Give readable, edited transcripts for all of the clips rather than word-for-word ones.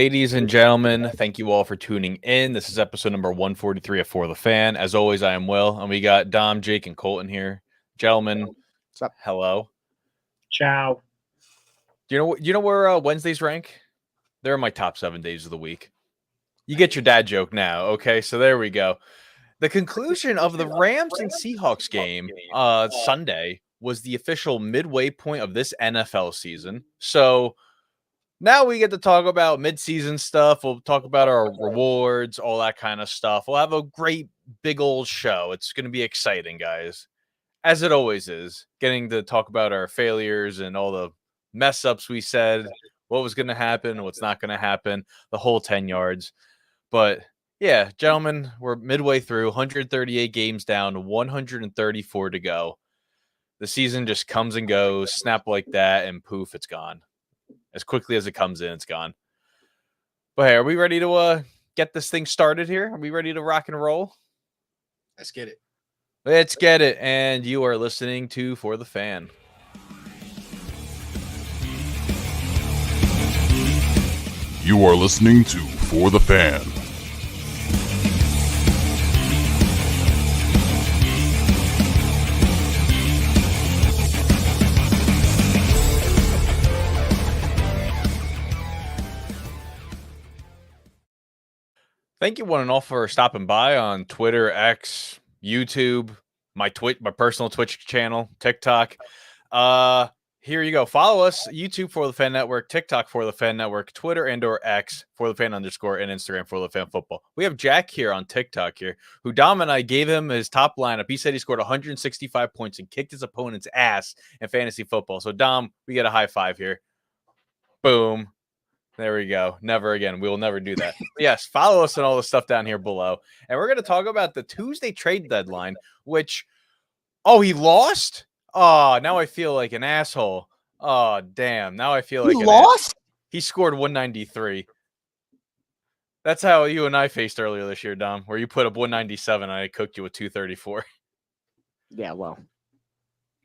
Ladies and gentlemen, thank you all for tuning in. This is episode number 143 of For the Fan. As always, I am Will, and we got Dom, Jake, and Colton here. Gentlemen, What's up? Hello. Ciao. Do you know where Wednesdays rank? They're my top 7 days of the week. You get your dad joke now, okay? So there we go. The conclusion of the Rams and Seahawks game Sunday was the official midway point of this NFL season. So now we get to talk about midseason stuff. We'll talk about our rewards, all that kind of stuff. We'll have a great big old show. It's going to be exciting, guys. As it always is, getting to talk about our failures and all the mess ups we said, what was going to happen, what's not going to happen, the whole 10 yards. But yeah, gentlemen, we're midway through, 138 games down, 134 to go. The season just comes and goes, snap like that, and poof, it's gone. As quickly as it comes in, it's gone. But hey, are we ready to get this thing started here? Are we ready to rock and roll? Let's get it. Let's get it. And you are listening to For the Fan. You are listening to For the Fan. Thank you one and all for stopping by on Twitter, X, YouTube, my personal Twitch channel, TikTok. Here you go. Follow us, YouTube For the Fan Network, TikTok For the Fan Network, Twitter and/or X For the Fan _, and Instagram For the Fan Football. We have Jack here on TikTok here, who Dom and I gave him his top lineup. He said he scored 165 points and kicked his opponent's ass in fantasy football. So Dom, we get a high five here. Boom. There we go. Never again. We will never do that. Yes, follow us on all the stuff down here below. And we're going to talk about the Tuesday trade deadline, which, he lost? Oh, now I feel like an asshole. Oh, damn. Now I feel like He lost? He scored 193. That's how you and I faced earlier this year, Dom, where you put up 197 and I cooked you with 234. Yeah, well.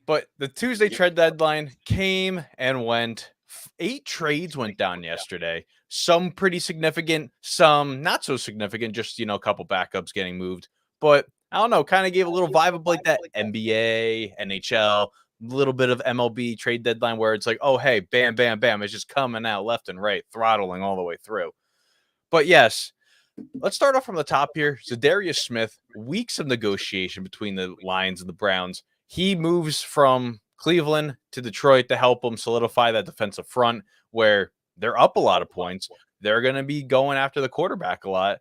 But the Tuesday trade deadline came and went. 8 trades went down yesterday. Some pretty significant, some not so significant, just, a couple backups getting moved. But I don't know, kind of gave a little vibe of like that NBA, NHL, little bit of MLB trade deadline where it's like, oh, hey, bam, bam, bam. It's just coming out left and right, throttling all the way through. But yes, let's start off from the top here. Zadarius Smith, weeks of negotiation between the Lions and the Browns. He moves from Cleveland to Detroit to help them solidify that defensive front where they're up a lot of points. They're going to be going after the quarterback a lot.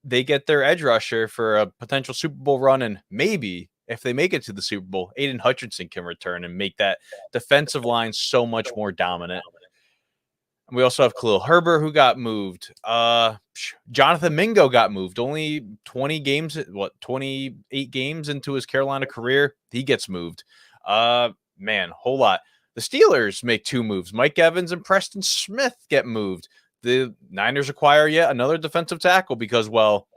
They get their edge rusher for a potential Super Bowl run, and maybe if they make it to the Super Bowl, Aiden Hutchinson can return and make that defensive line so much more dominant. And we also have Khalil Herbert, who got moved. Jonathan Mingo got moved. Only 28 games into his Carolina career, he gets moved. Whole lot. The Steelers make 2 moves. Mike Evans and Preston Smith get moved. The Niners acquire yet another defensive tackle because, well,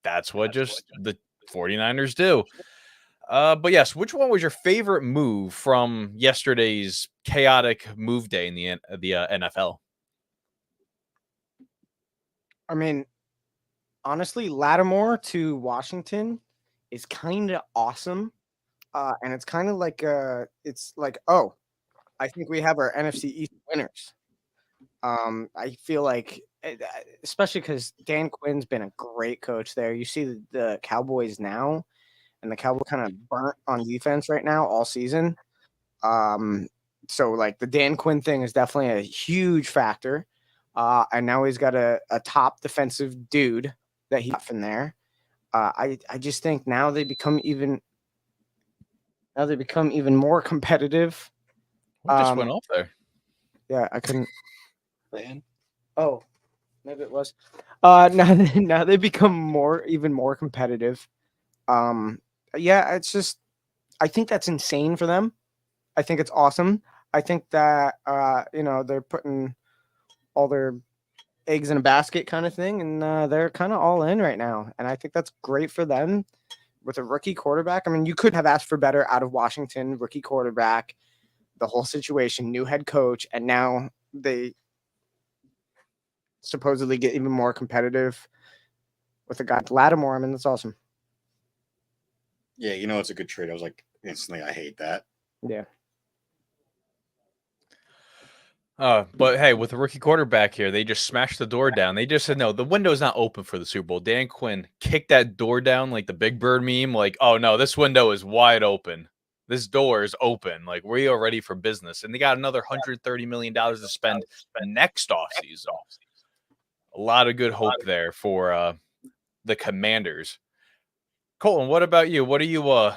that's what just the 49ers do. But yes, which one was your favorite move from yesterday's chaotic move day in the NFL? I mean, honestly, Lattimore to Washington is kind of awesome. And it's kind of like, I think we have our NFC East winners. I feel like, especially because Dan Quinn's been a great coach there. You see the Cowboys now, and the Cowboys kind of burnt on defense right now all season. So like the Dan Quinn thing is definitely a huge factor. And now he's got a top defensive dude that he got from there. I just think now they become even more competitive. What just went off there? Yeah, I couldn't. Oh, maybe it was. Now they become even more competitive. Yeah, it's just, I think that's insane for them. I think it's awesome. I think that they're putting all their eggs in a basket kind of thing, and they're kind of all in right now. And I think that's great for them with a rookie quarterback. I mean, you couldn't have asked for better out of Washington. Rookie quarterback, the whole situation, new head coach, and now they supposedly get even more competitive with a guy like Lattimore. I mean, that's awesome. Yeah, you know it's a good trade. I was like, instantly, I hate that. Yeah. But hey, with the rookie quarterback here, they just smashed the door down. They just said, no, the window's not open for the Super Bowl. Dan Quinn kicked that door down like the Big Bird meme. Like, oh no, this window is wide open. This door is open. Like, we are ready for business. And they got another $130 million to spend next offseason. A lot of good hope there for the Commanders. Colton, what about you? What are you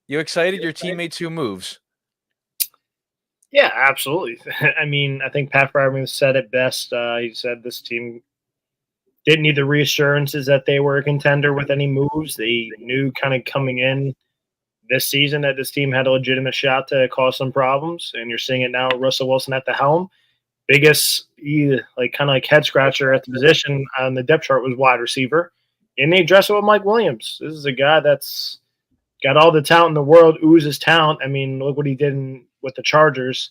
excited your teammates who moves? Yeah, absolutely. I mean, I think Pat Fryerman said it best. He said this team didn't need the reassurances that they were a contender with any moves. They knew kind of coming in this season that this team had a legitimate shot to cause some problems, and you're seeing it now. Russell Wilson at the helm. Biggest, kind of like head scratcher at the position on the depth chart was wide receiver, and they addressed it with Mike Williams. This is a guy that's got all the talent in the world, oozes talent. I mean, look what he did with the Chargers.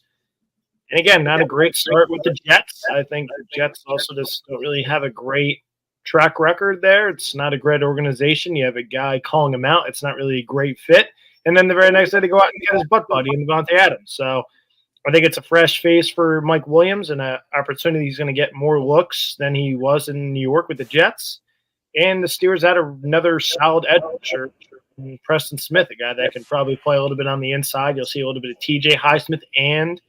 And again, not a great start with the Jets. I think the Jets also just don't really have a great track record there. It's not a great organization. You have a guy calling him out. It's not really a great fit. And then the very next day they go out and get his butt buddy in Devontae Adams. So I think it's a fresh face for Mike Williams and an opportunity. He's going to get more looks than he was in New York with the Jets. And the Steelers had another solid edge rusher, Preston Smith, a guy that can probably play a little bit on the inside. You'll see a little bit of TJ Highsmith and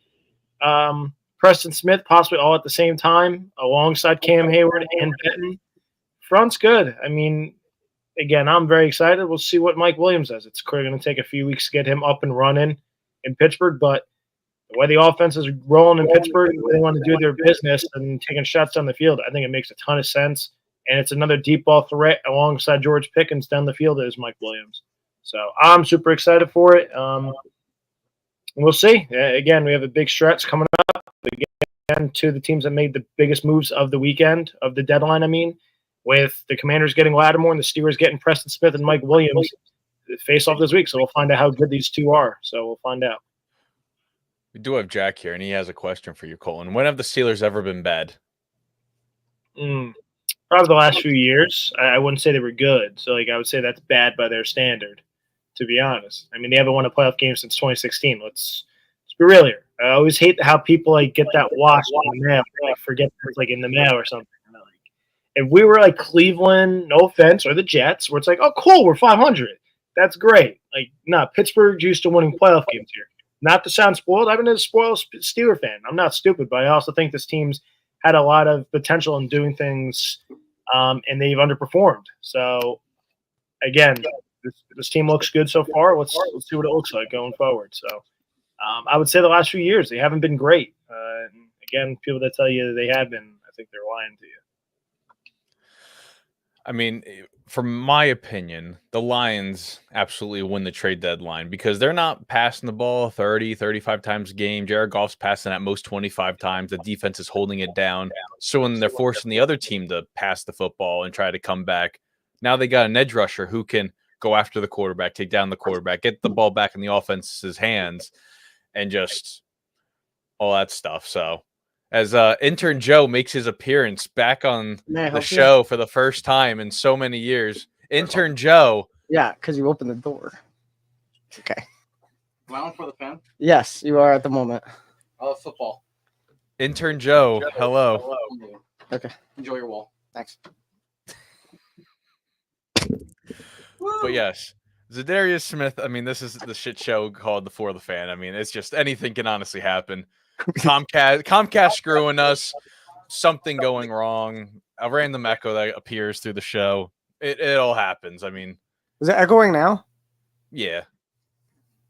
Preston Smith possibly all at the same time alongside Cam Hayward and Benton. Front's good. I mean, again, I'm very excited. We'll see what Mike Williams does. It's going to take a few weeks to get him up and running in Pittsburgh, but the way the offense is rolling in Pittsburgh, they want to do their business and taking shots down the field. I think it makes a ton of sense. And it's another deep ball threat alongside George Pickens down the field as Mike Williams. So I'm super excited for it. We'll see. Again, we have a big stretch coming up. Again, two of the teams that made the biggest moves of the weekend, of the deadline, I mean, with the Commanders getting Lattimore and the Steelers getting Preston Smith and Mike Williams face off this week. So we'll find out how good these two are. So we'll find out. We do have Jack here, and he has a question for you, Colton. When have the Steelers ever been bad? Probably the last few years. I wouldn't say they were good. So, I would say that's bad by their standard, to be honest. I mean, they haven't won a playoff game since 2016. Let's be real here. I always hate how people get that washed in the mail. Forget it's in the mail or something. If we were Cleveland, no offense, or the Jets, where it's oh, cool, we're 500. That's great. Pittsburgh's used to winning playoff games here. Not to sound spoiled. I've been a spoiled Steeler fan. I'm not stupid, but I also think this team's had a lot of potential in doing things, and they've underperformed. So, again, this team looks good so far. Let's see what it looks like going forward. So, I would say the last few years they haven't been great. Again, people that tell you they have been, I think they're lying to you. I mean, from my opinion, the Lions absolutely win the trade deadline because they're not passing the ball 30, 35 times a game. Jared Goff's passing at most 25 times. The defense is holding it down. So when they're forcing the other team to pass the football and try to come back, now they got an edge rusher who can go after the quarterback, take down the quarterback, get the ball back in the offense's hands, and just all that stuff. So as intern Joe makes his appearance back on the show for the first time in so many years. Intern Joe. Yeah, because you opened the door. Okay. Am I on for the fan? Yes, you are at the moment. Oh, football. Intern Joe, hello. Okay. Enjoy your wall. Thanks. But yes, Zadarius Smith, I mean, this is the shit show called the For the Fan. I mean, it's just anything can honestly happen. Comcast screwing us, something going wrong, a random echo that appears through the show. It all happens. I mean, is it echoing now? Yeah.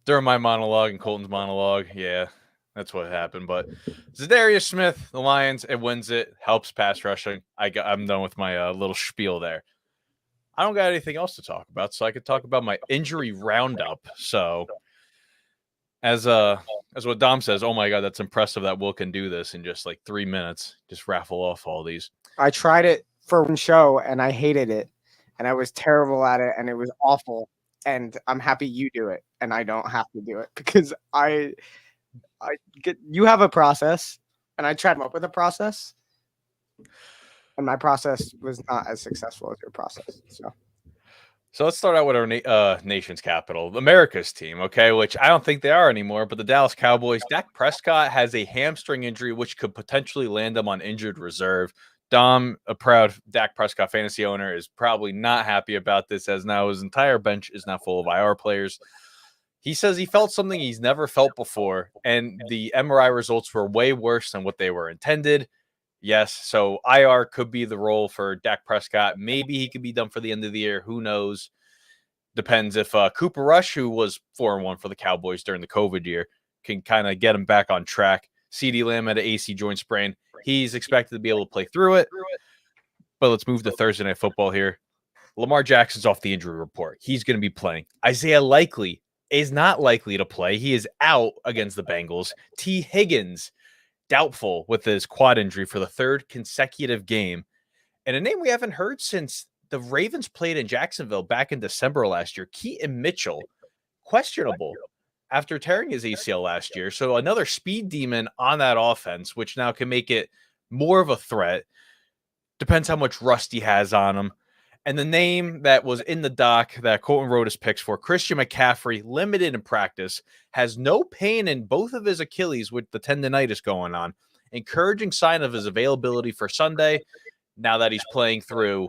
During my monologue and Colton's monologue, yeah, that's what happened. But Zadarius Smith, the Lions, it wins it, helps pass rushing. I'm done with my little spiel there. I don't got anything else to talk about, so I could talk about my injury roundup. So as what Dom says, oh my God, that's impressive that Will can do this in just 3 minutes, just raffle off all these. I tried it for one show and I hated it and I was terrible at it and it was awful. And I'm happy you do it and I don't have to do it because you have a process and I tried to come up with a process And my process was not as successful as your process. So let's start out with our nation's capital, America's team, okay, which I don't think they are anymore, but the Dallas Cowboys. Dak Prescott has a hamstring injury, which could potentially land him on injured reserve. Dom, a proud Dak Prescott fantasy owner, is probably not happy about this, as now his entire bench is now full of IR players. He says he felt something he's never felt before, and the MRI results were way worse than what they were intended. Yes, so IR could be the role for Dak Prescott. Maybe he could be done for the end of the year. Who knows? Depends if Cooper Rush, who was 4-1 for the Cowboys during the COVID year, can kind of get him back on track. CeeDee Lamb had an AC joint sprain. He's expected to be able to play through it. But let's move to Thursday Night Football here. Lamar Jackson's off the injury report. He's going to be playing. Isaiah Likely is not likely to play. He is out against the Bengals. T. Higgins, doubtful with his quad injury for the third consecutive game. And a name we haven't heard since the Ravens played in Jacksonville back in December last year. Keaton Mitchell, questionable after tearing his ACL last year. So another speed demon on that offense, which now can make it more of a threat. Depends how much rust he has on him. And the name that was in the doc that Colton wrote his picks for, Christian McCaffrey, limited in practice, has no pain in both of his Achilles with the tendonitis going on. Encouraging sign of his availability for Sunday now that he's playing through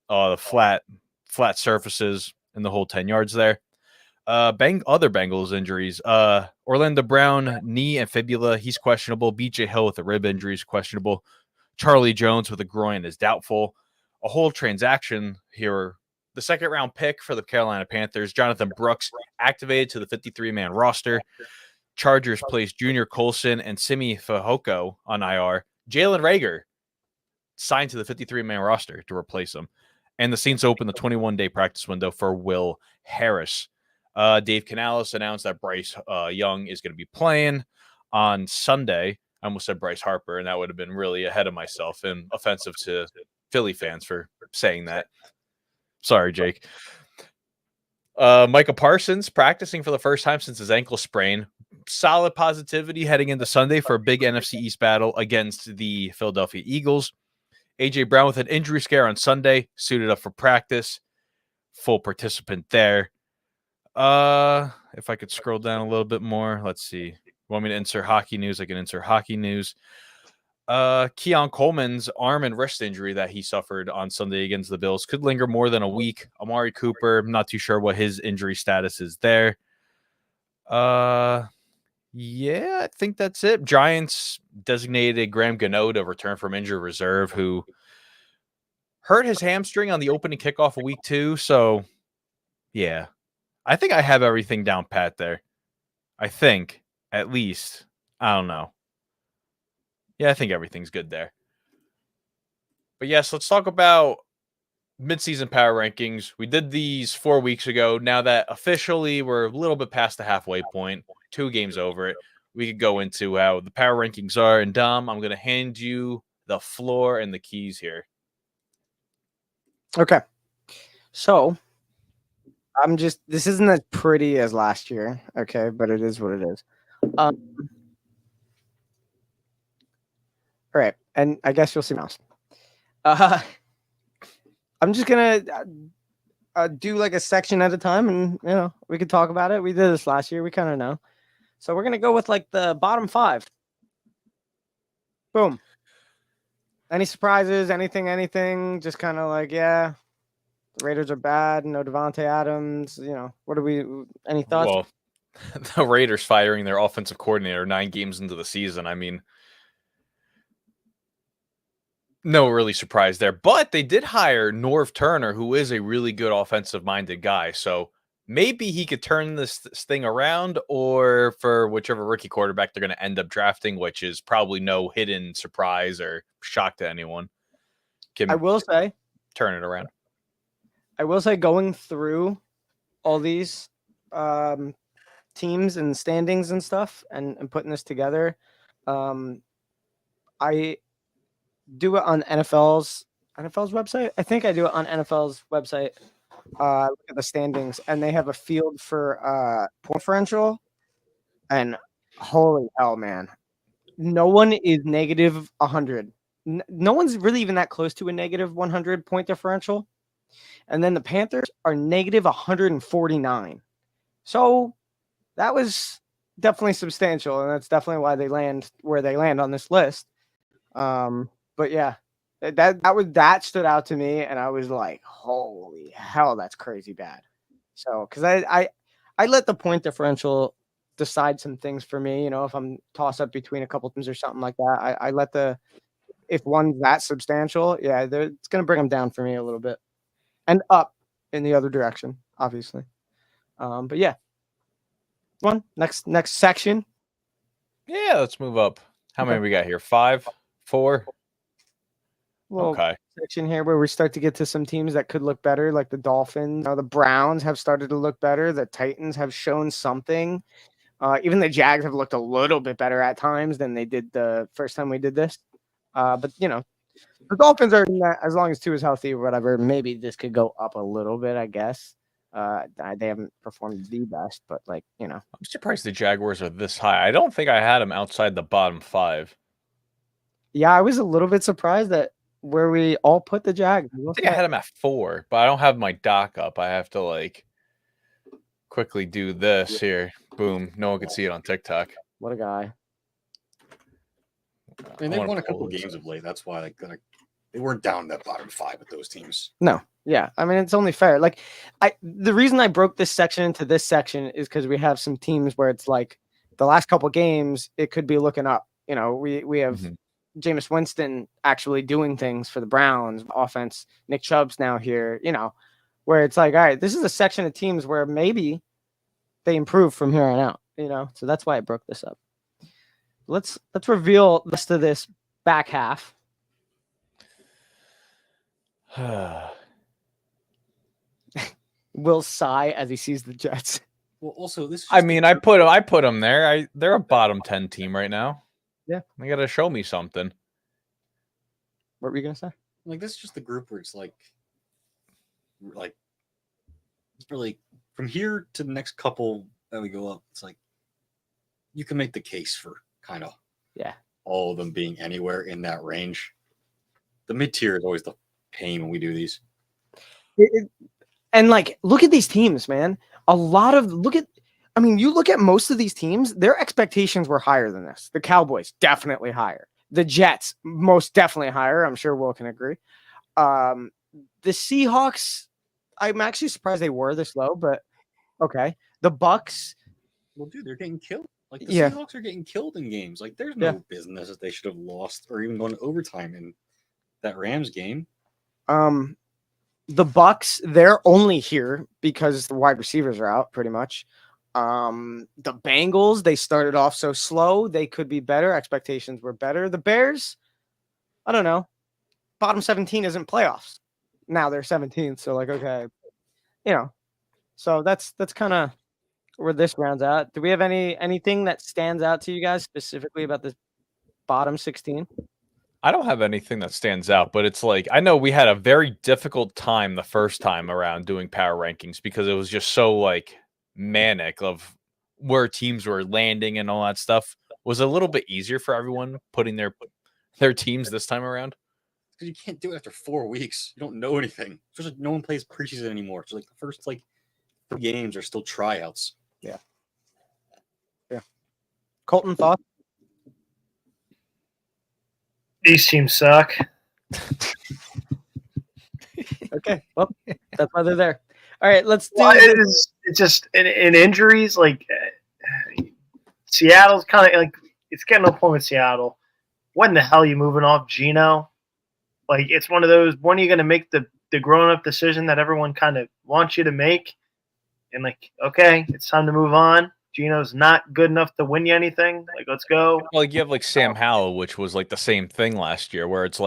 the flat surfaces and the whole 10 yards there. Other Bengals injuries. Orlando Brown, knee and fibula, he's questionable. BJ Hill with a rib injury is questionable. Charlie Jones with a groin is doubtful. A whole transaction here. The second round pick for the Carolina Panthers, Jonathan Brooks, activated to the 53-man roster. Chargers placed Junior Colson and Simi Fehoko on IR. Jalen Reagor signed to the 53-man roster to replace him. And the Saints opened the 21-day practice window for Will Harris. Dave Canales announced that Bryce Young is going to be playing on Sunday. I almost said Bryce Harper, and that would have been really ahead of myself and offensive to Philly fans for saying that. Sorry, Jake. Micah Parsons practicing for the first time since his ankle sprain. Solid positivity heading into Sunday for a big NFC East battle against the Philadelphia Eagles. A.J. Brown with an injury scare on Sunday, suited up for practice. Full participant there. If I could scroll down a little bit more, let's see. Want me to insert hockey news? I can insert hockey news. Keon Coleman's arm and wrist injury that he suffered on Sunday against the Bills could linger more than a week. Amari Cooper, I'm not too sure what his injury status is there. Yeah, I think that's it. Giants designated Graham Gano to return from injured reserve, who hurt his hamstring on the opening kickoff of week 2. So, yeah, I think I have everything down pat there. I think, at least. I don't know. Yeah, I think everything's good there. But yes, let's talk about midseason power rankings. We did these 4 weeks ago. Now that officially we're a little bit past the halfway point, 2 games over it, we could go into how the power rankings are. And Dom, I'm going to hand you the floor and the keys here. Okay. So this isn't as pretty as last year, okay, but it is what it is. All right, and I guess you'll see mouse. I'm just gonna do like a section at a time, and we could talk about it. We did this last year. We kind of know. So we're gonna go with like the bottom 5. Boom. Any surprises? Anything? Just kind of like, yeah, the Raiders are bad. No Devontae Adams. What do we? Any thoughts? Well, the Raiders firing their offensive coordinator 9 games into the season. I mean, no really surprise there. But they did hire Norv Turner, who is a really good offensive-minded guy. So maybe he could turn this thing around, or for whichever rookie quarterback they're going to end up drafting, which is probably no hidden surprise or shock to anyone. I will say, turn it around. I will say, going through all these teams and standings and stuff and putting this together, I do it on NFL's website. I think I do it on NFL's website. Look at the standings, and they have a field for point differential, and holy hell, man, no one is negative 100 no one's really even that close to a negative 100 point differential. And then the Panthers are negative 149. So that was definitely substantial, and that's definitely why they land where they land on this list. But yeah, that stood out to me, and I was like, holy hell, that's crazy bad. So because I let the point differential decide some things for me. You know, if I'm toss up between a couple teams or something like that, I let if one's that substantial, yeah, it's gonna bring them down for me a little bit, and up in the other direction, obviously. But yeah, next section. Yeah, let's move up. How Okay. many we got here? 5, 4. Well, Okay. section here where we start to get to some teams that could look better, like the Dolphins. The Browns have started to look better. The Titans have shown something. Even the Jags have looked a little bit better at times than they did the first time we did this. But the Dolphins are in that, as long as 2 is healthy or whatever. Maybe this could go up a little bit, I guess. They haven't performed the best, but I'm surprised the Jaguars are this high. I don't think I had them outside the bottom 5. yeah, I was a little bit surprised that where we all put the Jags. I think I had them at 4, but I don't have my doc up. I have to quickly do this here. Boom. No one can see it on TikTok. What a guy. I mean, they've won a couple games of late. That's why they weren't down that bottom 5 with those teams. No. Yeah. I mean, it's only fair. The reason I broke this section into this section is because we have some teams where it's like the last couple games, it could be looking up. We have Jameis Winston actually doing things for the Browns offense. Nick Chubb's now here, where it's like, all right, this is a section of teams where maybe they improve from here on out, so that's why I broke this up. Let's reveal the rest of this back half. Will sigh as he sees the Jets. Well, also this. I mean, I put them there. They're a bottom 10 team right now. Yeah, they got to show me something. What were you gonna say? This is just the group where it's really from here to the next couple that we go up. It's like you can make the case for kind of all of them being anywhere in that range. The mid tier is always the pain when we do these. And look at these teams, man. You look at most of these teams, their expectations were higher than this. The Cowboys, definitely higher. The Jets, most definitely higher. I'm sure Will can agree. The Seahawks, I'm actually surprised they were this low, but okay. The Bucks. Well, dude, they're getting killed. The Seahawks are getting killed in games. There's no business that they should have lost or even gone to overtime in that Rams game. The Bucks, they're only here because the wide receivers are out pretty much. The Bengals, they started off so slow. They could be better. Expectations were better. The Bears, I don't know. Bottom 17 isn't playoffs. Now they're 17th. So okay, so that's kind of where this rounds out. Do we have anything that stands out to you guys specifically about this bottom 16? I don't have anything that stands out, but it's I know we had a very difficult time the first time around doing power rankings because it was just so manic of where teams were landing and all that stuff. Was a little bit easier for everyone putting their teams this time around. Because you can't do it after 4 weeks. You don't know anything. It's just no one plays preseason anymore. So the first 3 games are still tryouts. Yeah. Colton, thoughts? These teams suck. Okay, well, that's why they're there. All right, let's do it's just in injuries, Seattle's kind of it's getting to a point with Seattle. When the hell are you moving off Geno? It's one of those, when are you going to make the grown-up decision that everyone kind of wants you to make? And okay, it's time to move on. Geno's not good enough to win you anything. Let's go. You have Sam Howell, which was the same thing last year, where it's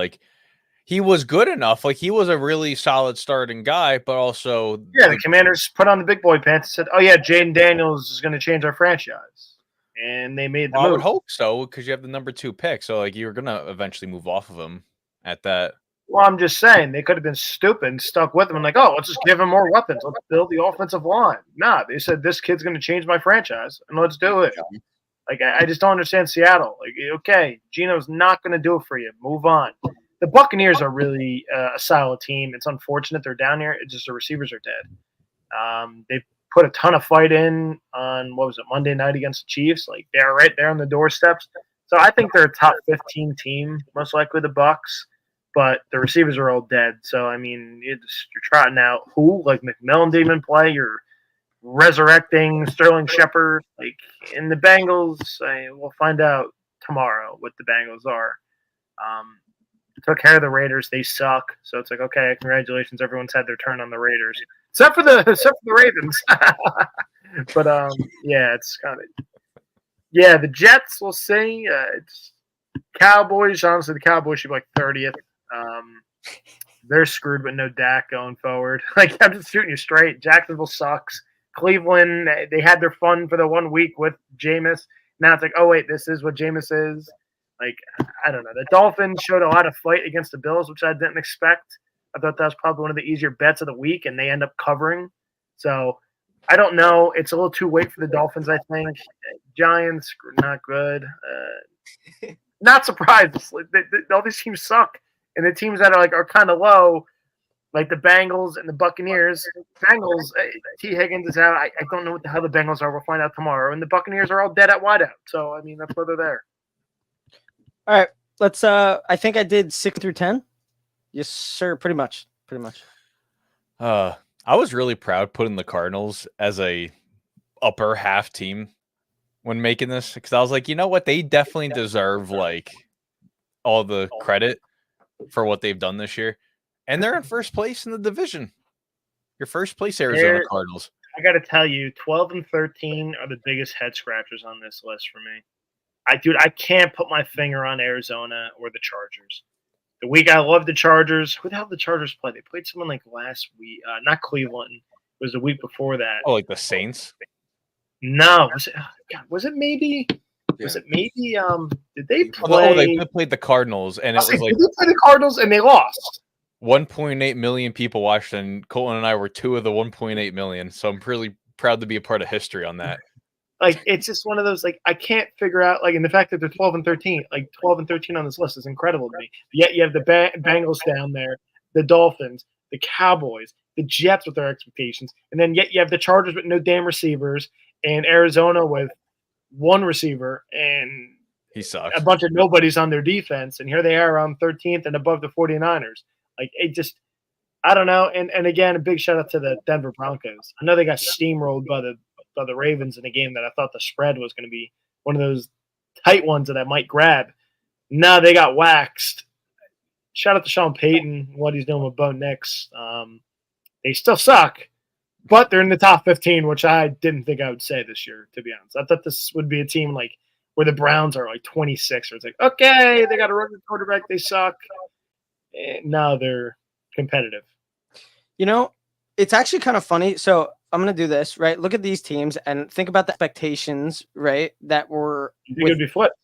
he was good enough. He was a really solid starting guy, but also the Commanders put on the big boy pants and said, "Oh yeah, Jaden Daniels is going to change our franchise," and they made the move. I would hope so because you have the number 2 pick, so you're going to eventually move off of him at that. Well, I'm just saying they could have been stupid and stuck with him and oh, let's just give him more weapons. Let's build the offensive line. Nah, they said this kid's going to change my franchise and let's do it. Like, I just don't understand Seattle. Like, okay, Gino's not going to do it for you. Move on. The Buccaneers are really a solid team. It's unfortunate they're down here. It's just the receivers are dead. They put a ton of fight in on, Monday night against the Chiefs. Like, they're right there on the doorsteps. So I think they're a top 15 team, most likely the Bucs. But the receivers are all dead. So, I mean, you're trotting out who? Like, McMillan didn't even play. You're resurrecting Sterling Shepard. Like, in the Bengals, we'll find out tomorrow what the Bengals are. Took care of the Raiders. They suck. So it's like, okay, congratulations. Everyone's had their turn on the Raiders. Except for the Ravens. But, yeah, it's kind of... Yeah, the Jets, we'll see. It's Cowboys. Honestly, the Cowboys should be like 30th. They're screwed with no Dak going forward. Like, I'm just shooting you straight. Jacksonville sucks. Cleveland, they had their fun for the 1 week with Jameis. Now it's like, oh, wait, this is what Jameis is. Like, I don't know. The Dolphins showed a lot of fight against the Bills, which I didn't expect. I thought that was probably one of the easier bets of the week, and they end up covering. So, I don't know. It's a little too late for the Dolphins, I think. Giants, not good. Not surprised. All these teams suck. And the teams that are kind of low, like the Bengals and the Buccaneers. Bengals, T. Higgins is out. I don't know what the hell the Bengals are. We'll find out tomorrow. And the Buccaneers are all dead at wideout. So, I mean, that's why they're there. All right. Let's I think I did 6 through 10. Yes, sir. Pretty much. I was really proud putting the Cardinals as a upper half team when making this, because I was like, you know what? They definitely deserve like all the credit for what they've done this year. And they're in first place in the division. Your first place Arizona Cardinals. I got to tell you, 12 and 13 are the biggest head scratchers on this list for me. I can't put my finger on Arizona or the Chargers. The week I loved the Chargers. Who the hell did the Chargers play? They played someone like last week. Not Cleveland. It was the week before that. Oh, like the Saints? No. Was it maybe? Was it maybe? Did they play? Oh, they played the Cardinals, and it was like did they play the Cardinals and they lost? 1.8 million people watched, and Colton and I were 2 of the 1.8 million. So I'm really proud to be a part of history on that. Like, it's just one of those, like, I can't figure out, like, and the fact that they're 12 and 13, like 12 and 13 on this list is incredible to me. Yet you have the Bengals down there, the Dolphins, the Cowboys, the Jets with their expectations, and then yet you have the Chargers with no damn receivers, and Arizona with one receiver, and he sucks. A bunch of nobodies on their defense, and here they are on 13th and above the 49ers. Like, it just, I don't know. And again, a big shout out to the Denver Broncos. I know they got steamrolled by the Ravens in a game that I thought the spread was going to be one of those tight ones that I might grab. No, they got waxed. Shout out to Sean Payton, what he's doing with Bo Nix. They still suck, but they're in the top 15, which I didn't think I would say this year, to be honest. I thought this would be a team like where the Browns are like 26, or it's like, okay, they got a rookie quarterback, they suck. Now they're competitive. You know, it's actually kind of funny. So I'm going to do this, right? Look at these teams and think about the expectations, right? That were would be flipped.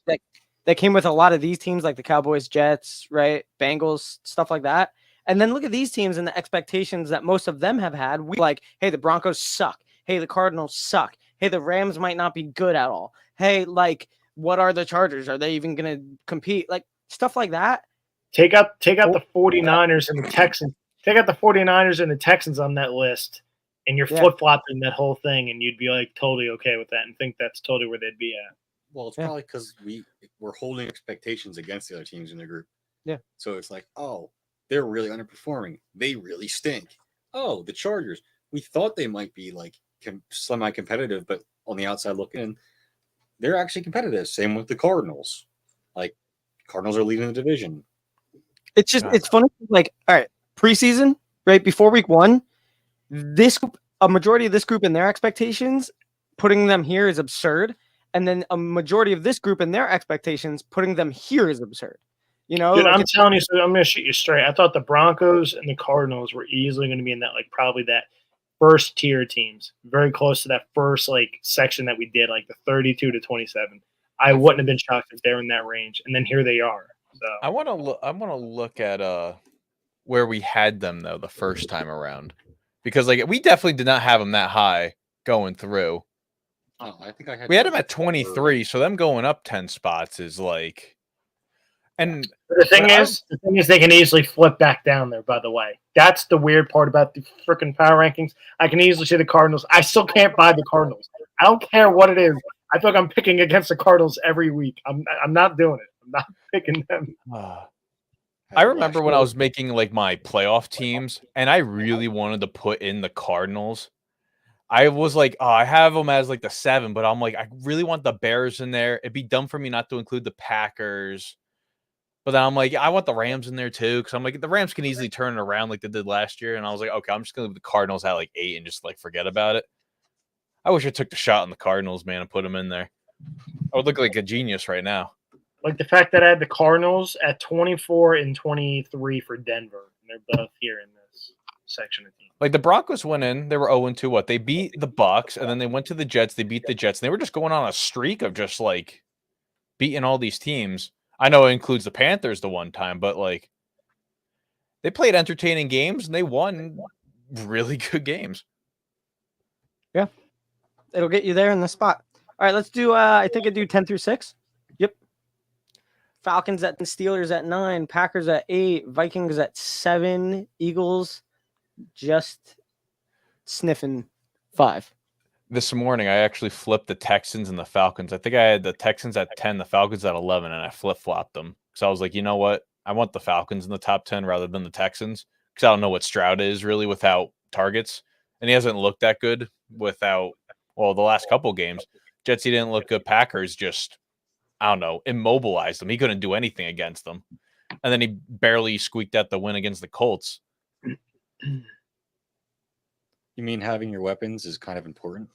That came with a lot of these teams, like the Cowboys, Jets, right? Bengals, stuff like that. And then look at these teams and the expectations that most of them have had. Like, hey, the Broncos suck. Hey, the Cardinals suck. Hey, the Rams might not be good at all. Hey, like, what are the Chargers? Are they even going to compete? Like, stuff like that. Take out the 49ers and the Texans. Take out the 49ers and the Texans on that list, and you're flip-flopping that whole thing, and you'd be like totally okay with that and think that's totally where they'd be at. Well, it's probably because we're holding expectations against the other teams in the group. Yeah. So it's like, oh, they're really underperforming. They really stink. Oh, the Chargers. We thought they might be like semi-competitive, but on the outside looking in, they're actually competitive. Same with the Cardinals. Like, Cardinals are leading the division. It's just, it's funny. Like, all right, preseason, right before week 1, a majority of this group and their expectations, putting them here is absurd. And then a majority of this group and their expectations, putting them here is absurd. You know, dude, I'm telling you, so I'm going to shoot you straight. I thought the Broncos and the Cardinals were easily going to be in that, like, probably that first tier teams, very close to that first like section that we did, like the 32 to 27. I wouldn't have been shocked if they're in that range, and then here they are. So I want to look at where we had them though the first time around, because like we definitely did not have them that high going through. Oh, I think I had. We had them at 23, so them going up 10 spots is like. And the thing is, they can easily flip back down there. By the way, that's the weird part about the freaking power rankings. I can easily see the Cardinals. I still can't buy the Cardinals. I don't care what it is. I feel like I'm picking against the Cardinals every week. I'm not doing it. I'm not picking them. I remember when I was making like my playoff teams, and I really wanted to put in the Cardinals. I was like, oh, I have them as like the 7, but I'm like, I really want the Bears in there. It'd be dumb for me not to include the Packers. But then I'm like, I want the Rams in there too, because I'm like, the Rams can easily turn it around like they did last year. And I was like, okay, I'm just gonna leave the Cardinals at like 8 and just like forget about it. I wish I took the shot on the Cardinals, man, and put them in there. I would look like a genius right now. Like the fact that I had the Cardinals at 24 and 23 for Denver, and they're both here in this section of teams. Like the Broncos went in, they were 0-2. What? They beat the Bucks, and then they went to the Jets. They beat the Jets. And they were just going on a streak of just like beating all these teams. I know it includes the Panthers the one time, but like they played entertaining games and they won really good games. Yeah. It'll get you there in the spot. All right, let's do I think I do 10 through 6. Yep. Falcons at 10, Steelers at 9, Packers at 8, Vikings at 7, Eagles just sniffing 5. This morning, I actually flipped the Texans and the Falcons. I think I had the Texans at 10, the Falcons at 11, and I flip-flopped them. So I was like, you know what? I want the Falcons in the top 10 rather than the Texans because I don't know what Stroud is really without targets. And he hasn't looked that good without, well, the last couple games. Jets, he didn't look good. Packers just, I don't know, immobilized them. He couldn't do anything against them. And then he barely squeaked out the win against the Colts. You mean having your weapons is kind of important?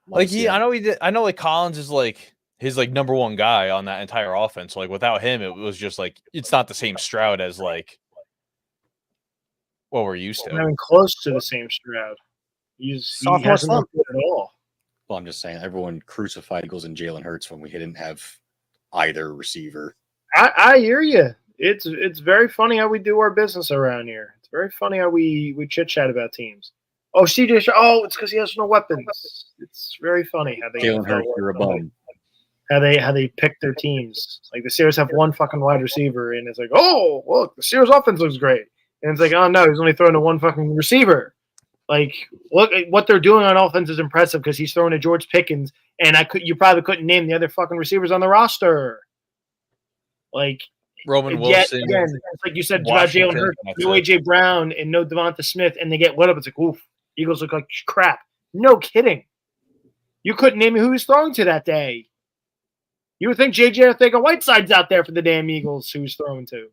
Like I know he did. I know like Collins is like his like number one guy on that entire offense. So, like without him, it was just like it's not the same Stroud as like what we're used to. Not even close to the same Stroud. He hasn't looked good at all. Well, I'm just saying, everyone crucified Eagles and Jalen Hurts when we didn't have either receiver. I hear you. It's very funny how we do our business around here. It's very funny how we chit chat about teams. Oh, CJ. Oh, it's because he has no weapons. It's very funny how they Jalen Hurts, you're a bum. How they pick their teams. Like the Steelers have one fucking wide receiver, and it's like, oh, look, the Steelers offense looks great, and it's like, oh no, he's only throwing to one fucking receiver. Like, look, what they're doing on offense is impressive because he's throwing to George Pickens, and you probably couldn't name the other fucking receivers on the roster. Like Roman Wilson. Again, it's like you said about Jalen Hurts, no AJ Brown and no Devonta Smith, and they get lit up. It's like, oof, Eagles look like crap. No kidding. You couldn't name me who he's throwing to that day. You would think JJ Arcega-Whiteside's out there for the damn Eagles who's throwing to.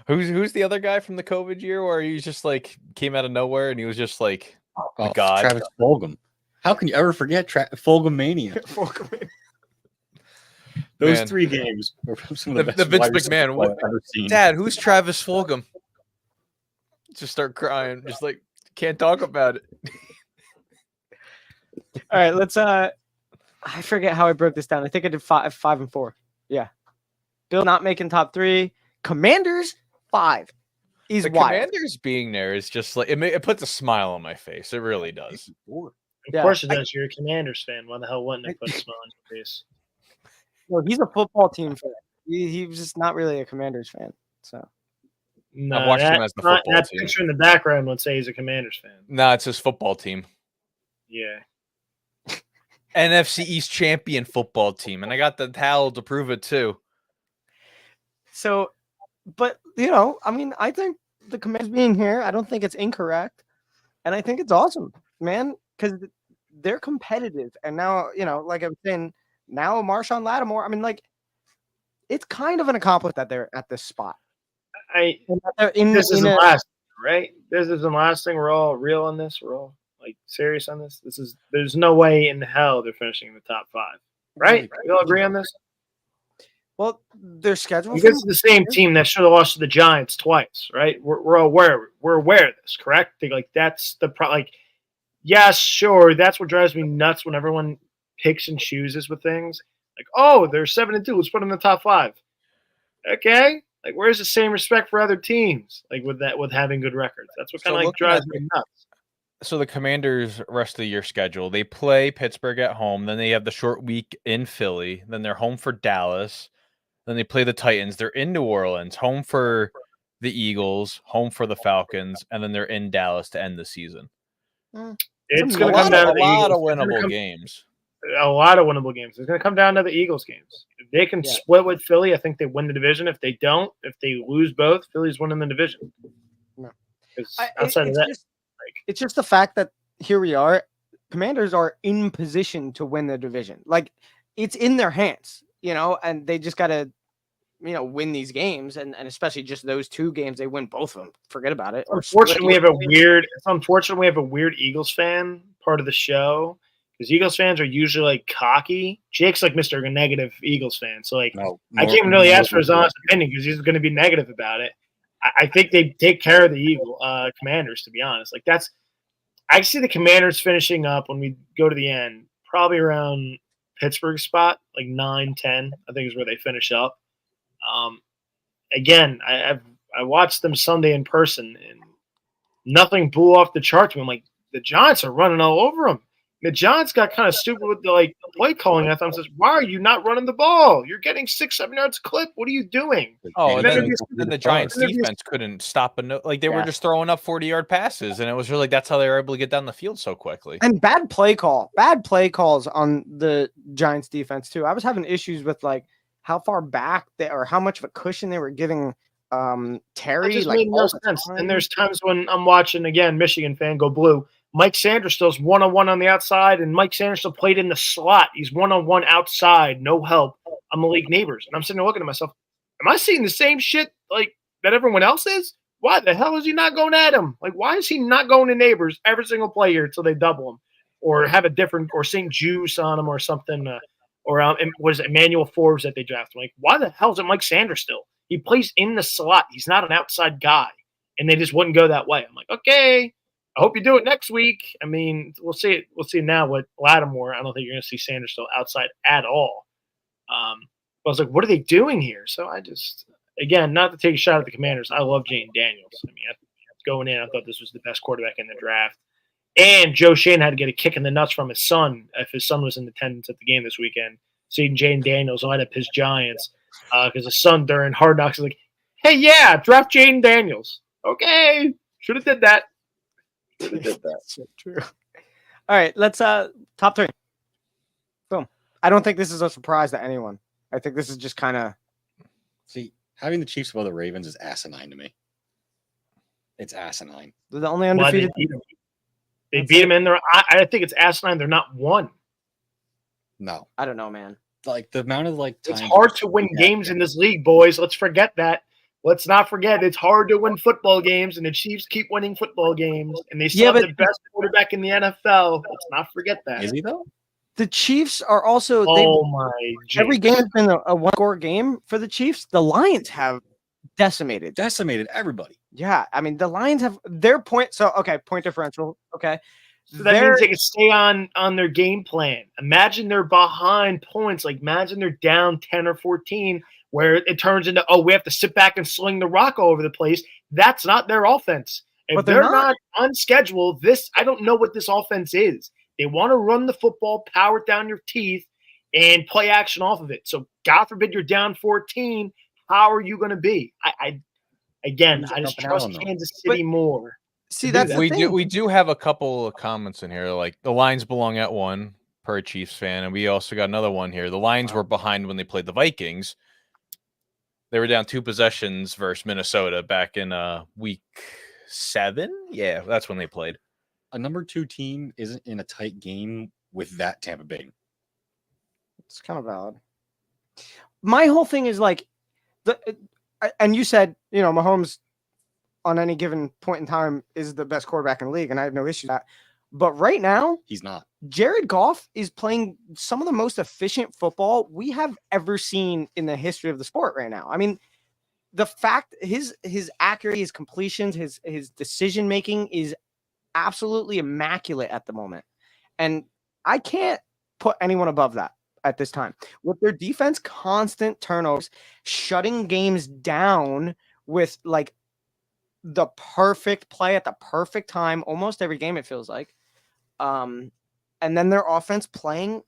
Who's the other guy from the COVID year where he just like came out of nowhere and he was just like God? Travis Fulgham. How can you ever forget Fulgham mania? Those 3 games were some of the Vince McMahon. What, I've ever seen. Dad, who's Travis Fulgham? Just start crying. Just like can't talk about it. All right, let's I forget how I broke this down. I think I did 5 and 4. Yeah. Bill not making top 3. Commanders 5. He's the wild. Commanders being there is just like it puts a smile on my face. It really does. Of course it does. You're a Commanders fan. Why the hell wouldn't it put a smile on your face? No, he's a football team fan. He's just not really a Commanders fan. So no, I've watched him as the football that team. picture in the background would say he's a Commanders fan. No, it's his football team. Yeah. NFC East champion football team, and I got the towel to prove it too. So, but I mean, I think the Commanders being here, I don't think it's incorrect, and I think it's awesome, man, because they're competitive, and now like I'm saying, now Marshawn Lattimore. I mean, like, it's kind of an accomplishment that they're at this spot. This isn't last, right? This isn't last thing. We're all real on this. We're all like serious on this. There's no way in hell they're finishing in the top 5, right? We all agree on this. Well, their schedule. Because it's the same team that should have lost to the Giants twice, right? We're aware. We're aware of this, correct? Like that's the like. Yes, sure. That's what drives me nuts when everyone picks and chooses with things. Like, oh, they're 7-2. Let's put them in the top 5. Okay. Like, where's the same respect for other teams? Like with having good records. That's what kind of like drives me nuts. So the Commanders' rest of the year schedule, they play Pittsburgh at home, then they have the short week in Philly, then they're home for Dallas, then they play the Titans, they're in New Orleans, home for the Eagles, home for the Falcons, and then they're in Dallas to end the season. It's A going to come down to the lot of Eagles. winnable games. A lot of winnable games. It's going to come down to the Eagles games. If they can split with Philly, I think they win the division. If they don't, if they lose both, Philly's winning the division. No. Outside of that, it's just the fact that here we are. Commanders are in position to win the division. Like, it's in their hands, and they just got to, win these games. And especially just those 2 games, they win both of them. Forget about it. Unfortunately, we have a weird Eagles fan part of the show. Because Eagles fans are usually like cocky. Jake's like Mr. Negative Eagles fan. So I can't really ask for his honest opinion because he's going to be negative about it. I think they take care of the Commanders, to be honest. I see the Commanders finishing up when we go to the end, probably around Pittsburgh spot, like 9-10, I think is where they finish up. Again, I watched them Sunday in person and nothing blew off the charts. I'm like, the Giants are running all over them. The Giants got kind of stupid with the play calling. I thought, says, why are you not running the ball? You're getting 6-7 yards clip. What are you doing? Oh, and then the Giants defense couldn't stop they were just throwing up 40-yard passes, and it was really that's how they were able to get down the field so quickly. And bad play calls on the Giants defense too. I was having issues with how far back or how much of a cushion they were giving Terry. It just made no sense. And there's times when I'm watching again, Michigan fan go blue. Mike Sanders still's one-on-one on the outside, and Mike Sanders still played in the slot. He's one-on-one outside, no help on Malik Neighbors. And I'm sitting there looking at myself, am I seeing the same shit that everyone else is? Why the hell is he not going at him? Why is he not going to Neighbors every single play here until they double him or have a different or St. Juice on him or something? Or was it Emmanuel Forbes that they drafted? Why the hell is it Mike Sanders still? He plays in the slot. He's not an outside guy. And they just wouldn't go that way. I'm like, okay. I hope you do it next week. I mean, we'll see. We'll see now with Lattimore. I don't think you're going to see Sanders still outside at all. But I was like, what are they doing here? So I just, again, not to take a shot at the Commanders. I love Jane Daniels. I mean, going in, I thought this was the best quarterback in the draft. And Joe Shane had to get a kick in the nuts from his son if his son was in attendance at the game this weekend. Seeing Jane Daniels light up his Giants because his son during Hard Knocks is like, hey, yeah, draft Jane Daniels. Okay, should have did that. So true. All right, let's top 3. Boom. I don't think this is a surprise to anyone. I think this is just kind of having the Chiefs above the Ravens is asinine to me. It's asinine. They're the only undefeated. They beat them in there. I think it's asinine. They're not one. No, I don't know, man. The amount of it's hard to win games in this league, boys. Let's forget that. Let's not forget it's hard to win football games, and the Chiefs keep winning football games, and they still have the best quarterback in the NFL. Let's not forget that. Is he though? The Chiefs are also. Every game has been a one-score game for the Chiefs. The Lions have decimated everybody. Yeah, I mean the Lions have their point. So point differential. Okay, so that means they can stay on their game plan. Imagine they're behind points. Imagine they're down 10 or 14. Where it turns into, we have to sit back and sling the rock all over the place. That's not their offense. If they're not on schedule, I don't know what this offense is. They want to run the football, power it down your teeth, and play action off of it. So, God forbid you're down 14. How are you going to be? I just trust Kansas City more. See, that's we do have a couple of comments in here. The Lions belong at 1 per Chiefs fan, and we also got another one here. The Lions were behind when they played the Vikings. They were down 2 possessions versus Minnesota back in week 7. Yeah, that's when they played. A number 2 team isn't in a tight game with that Tampa Bay. It's kind of valid. My whole thing is and you said, Mahomes on any given point in time is the best quarterback in the league, and I have no issue with that. But right now, he's not. Jared Goff is playing some of the most efficient football we have ever seen in the history of the sport right now. I mean, the fact his accuracy, his completions, his decision making is absolutely immaculate at the moment. And I can't put anyone above that at this time. With their defense, constant turnovers, shutting games down with the perfect play at the perfect time almost every game, it feels like. And then their offense playing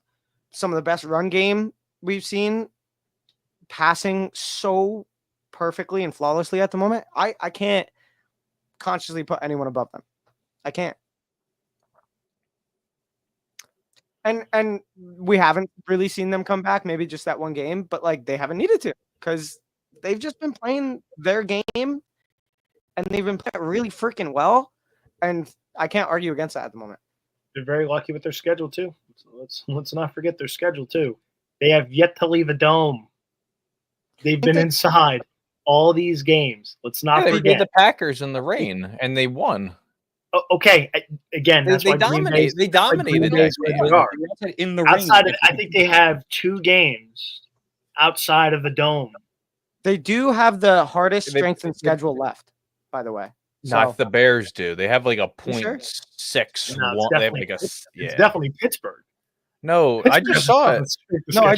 some of the best run game we've seen, passing so perfectly and flawlessly at the moment. I can't consciously put anyone above them. I can't. And we haven't really seen them come back, maybe just that one game, but like they haven't needed to because they've just been playing their game and they've been playing really freaking well. And I can't argue against that at the moment. They're very lucky with their schedule too. Let's not forget their schedule too. They have yet to leave a dome. They've been inside all these games. Let's not They forget beat the Packers in the rain, and they won. Okay, again, that's They why dominated. They dominated Green that Bay's where game. they are. In the Outside rain. of, I think they have 2 games outside of the dome. They do have the hardest strength and schedule left, by the way. Not the Bears do. They have like a You sure? .6. No, They have like it's definitely Pittsburgh. No, I just saw it. No, I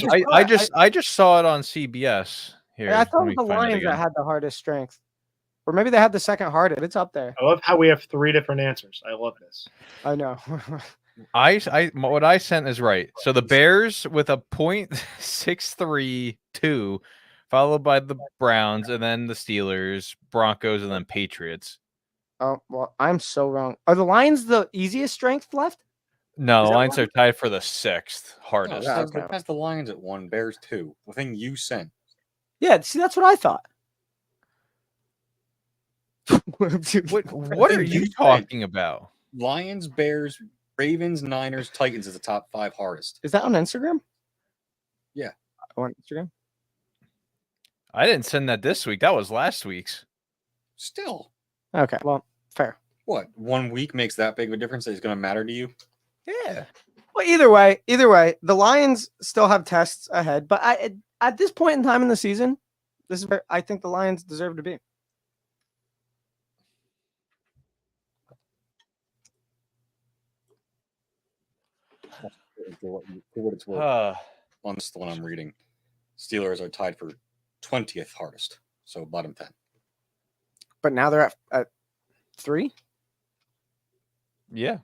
just saw it on CBS. Here, I thought let me it was the find it Lions that again. had the hardest strength. Or maybe they had the second hardest. It's up there. I love how we have 3 different answers. I love this. I know. What I sent is right. So the Bears with a .632, followed by the Browns, and then the Steelers, Broncos, and then Patriots. Oh, well, I'm so wrong. Are the Lions the easiest strength left? No, Is the that Lions one? are tied for the 6th hardest. No, Okay. that's the Lions at 1, Bears 2. The thing you sent. Yeah, see, that's what I thought. What are you talking about? Lions, Bears, Ravens, Niners, Titans is the top 5 hardest. Is that on Instagram? Yeah. On Instagram? I didn't send that this week. That was last week's. Still. Okay, well, fair. What? 1 week makes that big of a difference that it's going to matter to you? Yeah. Well, either way, the Lions still have tests ahead, but at this point in time in the season, this is where I think the Lions deserve to be. For what it's worth. On this, the one I'm reading, Steelers are tied for 20th hardest, so bottom 10. But now they're at 3? Yeah.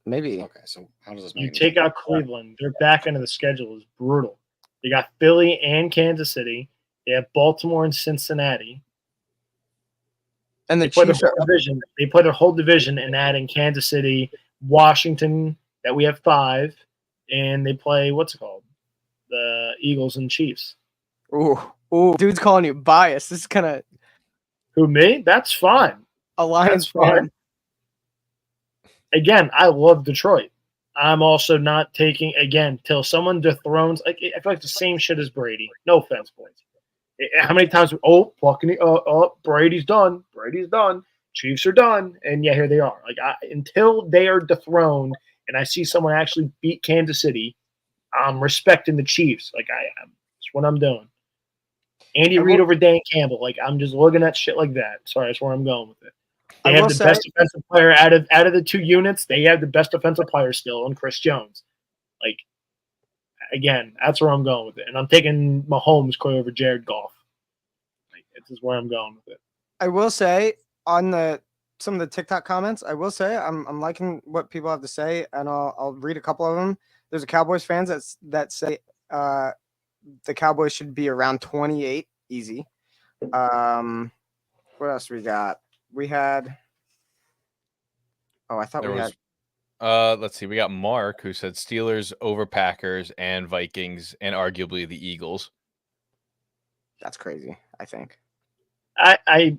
Maybe. Okay, so how does this You make take out Cleveland, their back end of the schedule is brutal. They got Philly and Kansas City. They have Baltimore and Cincinnati. And the They play their Chiefs whole division. They play their whole division and add in Kansas City, Washington, that we have 5, and they play what's it called? The Eagles and Chiefs. Ooh, dude's calling you biased. This is kind of Who, me? That's fine. a Lions That's fine. fan. Again, I love Detroit. I'm also not taking, again, till someone dethrones. I feel like the same shit as Brady. No offense, boys. How many times? Brady's done. Brady's done. Chiefs are done, and yeah, here they are. Until they are dethroned, and I see someone actually beat Kansas City, I'm respecting the Chiefs. I am. That's what I'm doing. Andy Reid over Dan Campbell. I'm just looking at shit like that. Sorry, that's where I'm going with it. They have the best defensive player out of the 2 units. They have the best defensive player still on Chris Jones. Again, that's where I'm going with it. And I'm taking Mahomes over Jared Goff. This is where I'm going with it. I will say on some of the TikTok comments, I will say I'm liking what people have to say, and I'll read a couple of them. There's a Cowboys fans that say the Cowboys should be around 28, easy. What else we got? We had. Oh, I thought we had. Let's see. We got Mark who said Steelers over Packers and Vikings and arguably the Eagles. That's crazy, I think. I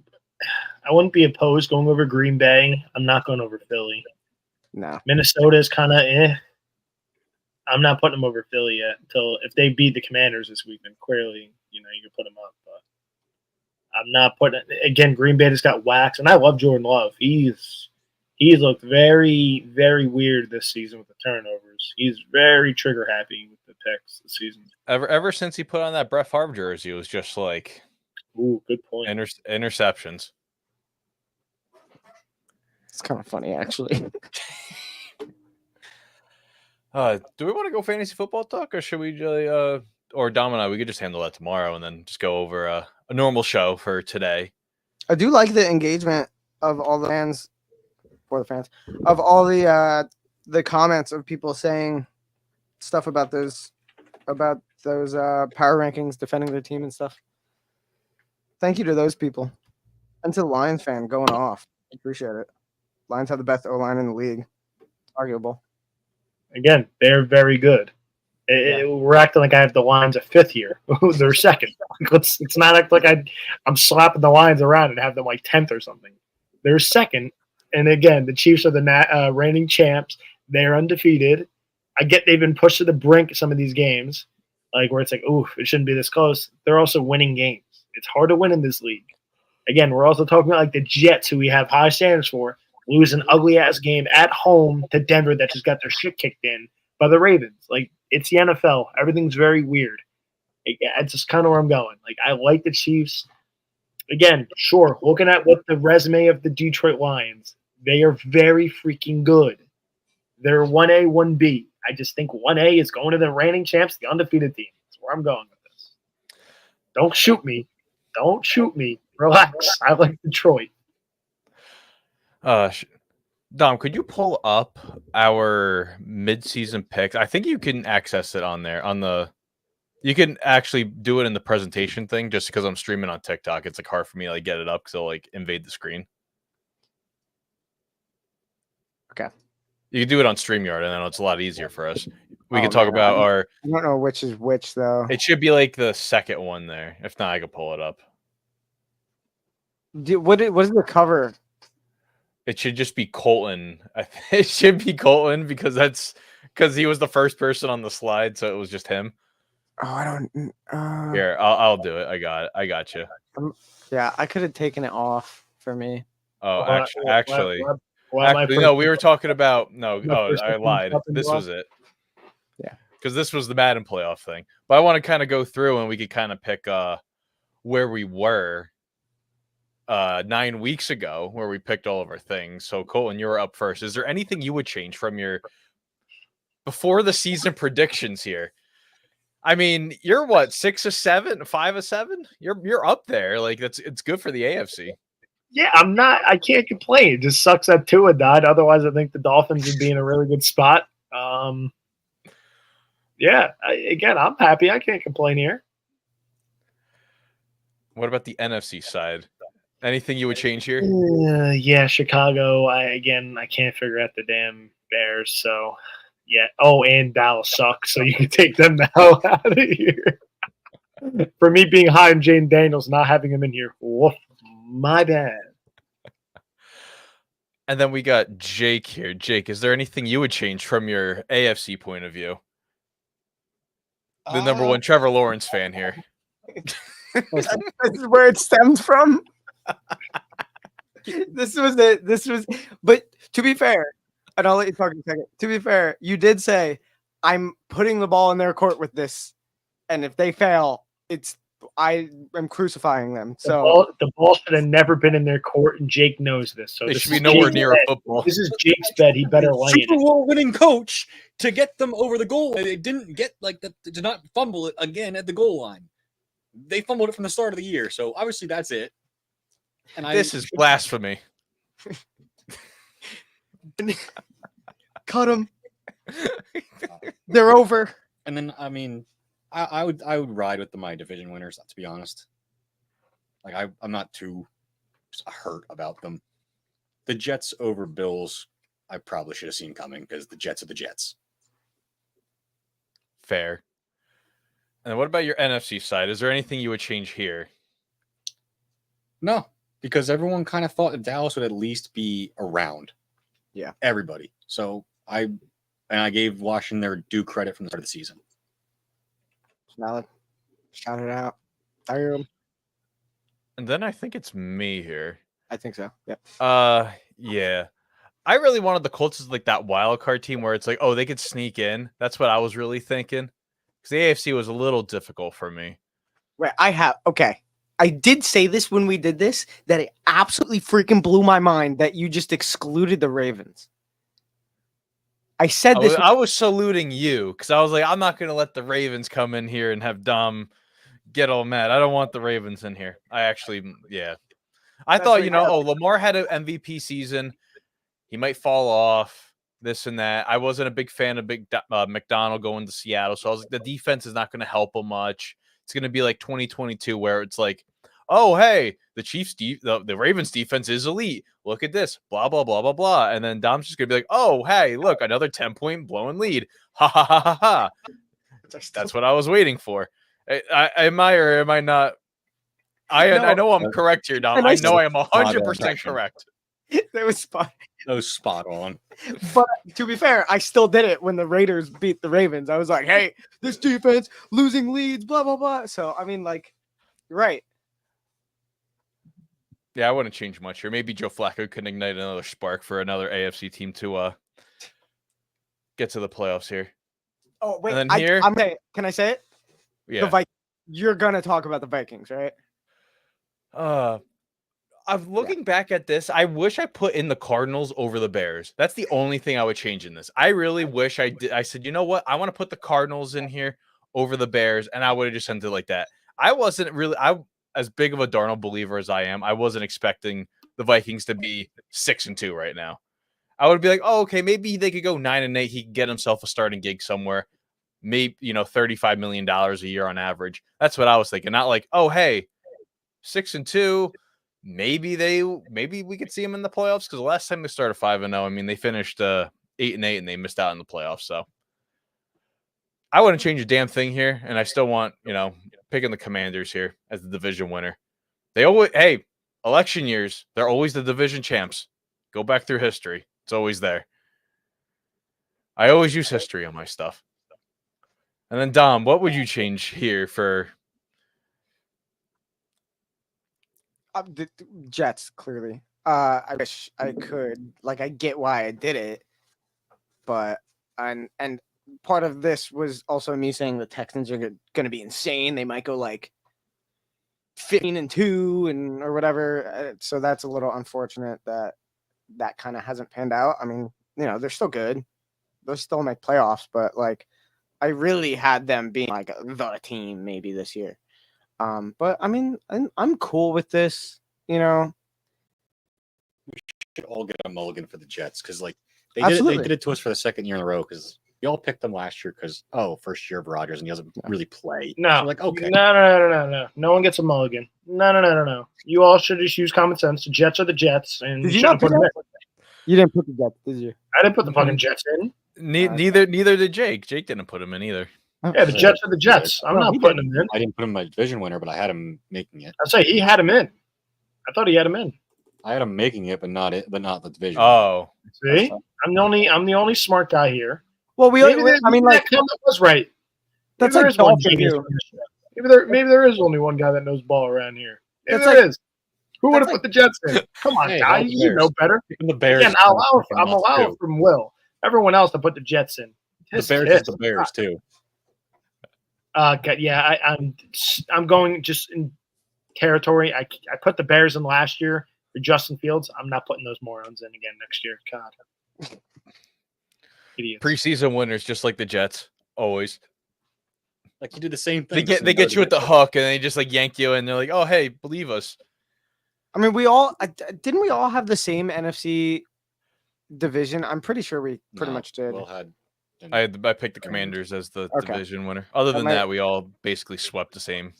wouldn't be opposed going over Green Bay. I'm not going over Philly. No. Minnesota is kind of I'm not putting them over Philly yet until if they beat the Commanders this week, then clearly, you can put them up. But I'm not putting – again, Green Bay just got waxed. And I love Jordan Love. He's looked very, very weird this season with the turnovers. He's very trigger happy with the picks this season. Ever since he put on that Brett Favre jersey, it was just like – ooh, good point. Interceptions. It's kind of funny, actually. Do we want to go fantasy football talk, or should we or Dom and I, we could just handle that tomorrow and then just go over a normal show for today? I do like the engagement of all the fans, of all the comments of people saying stuff about those power rankings, defending their team and stuff. Thank you to those people, and to the Lions fan going off. Appreciate it. Lions have the best O-line in the league. Arguable. Again, they're very good. We're acting like I have the Lions a fifth here. They're second. It's not act like I'm slapping the Lions around and have them like 10th or something. They're second. And again, the Chiefs are the reigning champs. They're undefeated. I get they've been pushed to the brink of some of these games, like where it's like, ooh, it shouldn't be this close. They're also winning games. It's hard to win in this league. Again, we're also talking about like the Jets, who we have high standards for, lose an ugly-ass game at home to Denver that just got their shit kicked in by the Ravens. Like, it's the NFL. Everything's very weird. It's just kind of where I'm going. Like, I like the Chiefs. Again, sure, looking at what the resume of the Detroit Lions, they are very freaking good. They're 1A, 1B. I just think 1A is going to the reigning champs, the undefeated team. That's where I'm going with this. Don't shoot me. Don't shoot me. Relax. I like Detroit. Dom, could you pull up our mid-season picks? I think you can access it on there. You can actually do it in the presentation thing. Just because I'm streaming on TikTok, it's like hard for me to like get it up because it'll like invade the screen. Okay. You can do it on StreamYard, and then it's a lot easier for us. We can talk about our. I don't know which is which though. It should be like the second one there. If not, I can pull it up. What is the cover? It should just be Colton. It should be Colton because he was the first person on the slide, so it was just him. Oh, I don't. Here, I'll do it. I got you. Yeah, I could have taken it off for me. Oh, actually, no. We were talking about I lied. This was it. Yeah, because this was the Madden playoff thing. But I want to kind of go through and we could kind of pick where we were 9 weeks ago, where we picked all of our things. So Colton, you were up first. Is there anything you would change from your before the season predictions here? I mean, you're what, 6 of 7, 5 of 7? You're up there. Like it's good for the AFC. Yeah, I can't complain. It just sucks that Tua died. Otherwise, I think the Dolphins would be in a really good spot. Yeah, again, I'm happy. I can't complain here. What about the NFC side? Anything you would change here? Yeah, Chicago. I can't figure out the damn Bears. So, yeah. Oh, and Dallas sucks. So you can take them the hell out of here. For me being high on Jane Daniels, not having him in here. Woof, my bad. And then we got Jake here. Jake, is there anything you would change from your AFC point of view? The number one Trevor Lawrence fan here. This is where it stems from. This was, but to be fair, and I'll let you talk in a second. To be fair, you did say, I'm putting the ball in their court with this, and if they fail, I am crucifying them. So the ball should have never been in their court, and Jake knows this. So they should be nowhere near a football. This is Jake's bet. He better lay it. Super Bowl winning coach to get them over the goal. They didn't get did not fumble it again at the goal line. They fumbled it from the start of the year, so obviously that's it. And this is blasphemy. Cut them. They're over. And then I mean, I would ride with my division winners, to be honest. Like I'm not too hurt about them. The Jets over Bills, I probably should have seen coming because the Jets are the Jets. Fair. And what about your NFC side? Is there anything you would change here? No, because everyone kind of thought that Dallas would at least be around. Yeah. Everybody. So I gave Washington their due credit from the start of the season. Valid. Shout it out. And then I think it's me here. I think so. Yeah. Yeah. I really wanted the Colts as like that wild card team where it's like, oh, they could sneak in. That's what I was really thinking. Because the AFC was a little difficult for me. Right. I did say this when we did this, that it absolutely freaking blew my mind that you just excluded the Ravens. I said this. I was saluting you because I was like, I'm not going to let the Ravens come in here and have Dom get all mad. I don't want the Ravens in here. I actually, yeah. I That's thought, what Lamar had an MVP season. He might fall off, this and that. I wasn't a big fan of McDonald going to Seattle, so I was like, the defense is not going to help him much. It's going to be like 2022 where it's like, oh, hey, the Chiefs, the Ravens defense is elite. Look at this, blah, blah, blah, blah, blah. And then Dom's just going to be like, oh, hey, look, another 10-point blowing lead. Ha, ha, ha, ha, ha. That's what I was waiting for. Am I or am I not? I know I'm correct here, Dom. I know I am 100% correct. That was spot. That was spot on. But to be fair, I still did it when the Raiders beat the Ravens. I was like, hey, this defense losing leads, blah, blah, blah. So, I mean, like, you're right. Yeah, I wouldn't change much here. Maybe Joe Flacco could ignite another spark for another AFC team to get to the playoffs here. Oh, wait. And then here, can I say it? Yeah. You're going to talk about the Vikings, right? I'm looking back at this. I wish I put in the Cardinals over the Bears. That's the only thing I would change in this. I really wish I did. I said, you know what? I want to put the Cardinals in here over the Bears, and I would have just sent it like that. I wasn't really, as big of a Darnold believer as I am, I wasn't expecting the Vikings to be 6-2 right now. I would be like, oh, okay, maybe they could go 9-8. He could get himself a starting gig somewhere. Maybe, $35 million a year on average. That's what I was thinking. Not like, oh, hey, 6-2. Maybe we could see them in the playoffs, because the last time they started 5-0, I mean, they finished 8-8 and they missed out in the playoffs. So I wouldn't change a damn thing here, and I still want picking the Commanders here as the division winner. They always election years, they're always the division champs. Go back through history; it's always there. I always use history on my stuff. And then Dom, what would you change here for? The Jets, clearly. I wish I could. Like, I get why I did it, but and part of this was also me saying the Texans are going to be insane. They might go like 15-2 and or whatever. So that's a little unfortunate that kind of hasn't panned out. I mean, they're still good. They'll still make playoffs, but like, I really had them being like the team maybe this year. But I mean, I'm cool with this. We should all get a mulligan for the Jets, because like they did it to us for the second year in a row, because we all picked them last year because first year of Rodgers and he doesn't really play. No, so like okay, no one gets a mulligan. No. You all should just use common sense. The Jets are the Jets, and did you not put them in? You didn't put the Jets, did you? I didn't put the fucking Jets in. Neither did Jake. Jake didn't put him in either. Yeah, the Jets are the Jets. I'm not putting him in. I didn't put him in my division winner, but I had him making it. I say he had him in. I thought he had him in. I had him making it, but not the division. Oh, see, I'm the only smart guy here. Well, that was right. That's like maybe there is only one guy that knows ball around here. Maybe there is. Who would have put the Jets in? Come on, guys, you know better. The Bears. Again, I'm allowed from Will. Everyone else to put the Jets in. The Bears is the Bears too. Yeah, I'm going just in territory. I put the Bears in last year for Justin Fields. I'm not putting those morons in again next year. God. Idiots. Preseason winners, just like the Jets, always. Like you do the same thing. They get you with the hook, and they just like yank you, and they're like, "Oh, hey, believe us." I mean, didn't we all have the same NFC division? I'm pretty sure we pretty much did. I picked the Commanders as the division winner. Other than that, we all basically swept the same.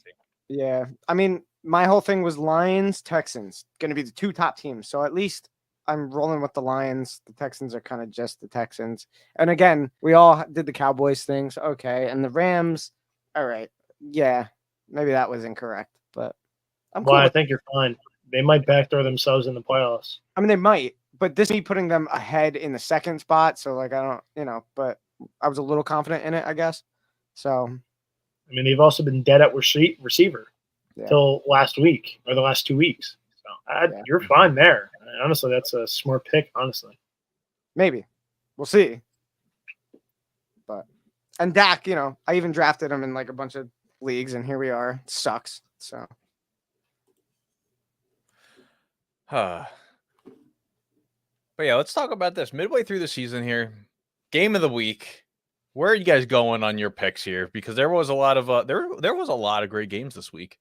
Yeah, I mean, my whole thing was Lions, Texans, going to be the two top teams. So at least I'm rolling with the Lions. The Texans are kind of just the Texans. And again, we all did the Cowboys things. Okay, and the Rams. All right, yeah, maybe that was incorrect, but I'm cool. Well, I think you're fine. They might backdoor themselves in the playoffs. I mean, they might, but this is me putting them ahead in the second spot. So like, I don't, but I was a little confident in it, I guess. So, I mean, they've also been dead at receiver till last week or the last 2 weeks. So you're fine there. Honestly, that's a smart pick. Honestly, maybe we'll see. And Dak, I even drafted him in like a bunch of leagues, and here we are. It sucks. So, But yeah, let's talk about this. Midway through the season here, game of the week. Where are you guys going on your picks here? Because there was a lot of there was a lot of great games this week.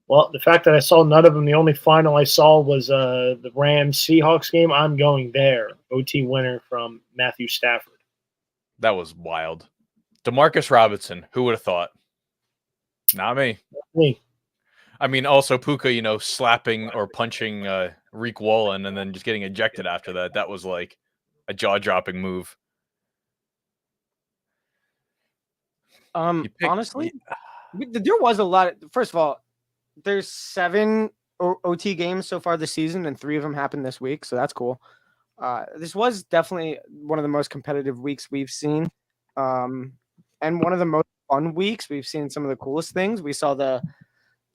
Well, the fact that I saw none of them, the only final I saw was the Rams Seahawks game. I'm going there. OT winner from Matthew Stafford. That was wild. Demarcus Robinson. Who would have thought? Not me. Me. I mean, also Puka, slapping or punching Reek Wallen and then just getting ejected after that. That was like a jaw-dropping move. Honestly, there was a lot. First of all, there's 7 OT games so far this season, and 3 of them happened this week, so that's cool. This was definitely one of the most competitive weeks we've seen, and one of the most fun weeks. We've seen some of the coolest things. We saw the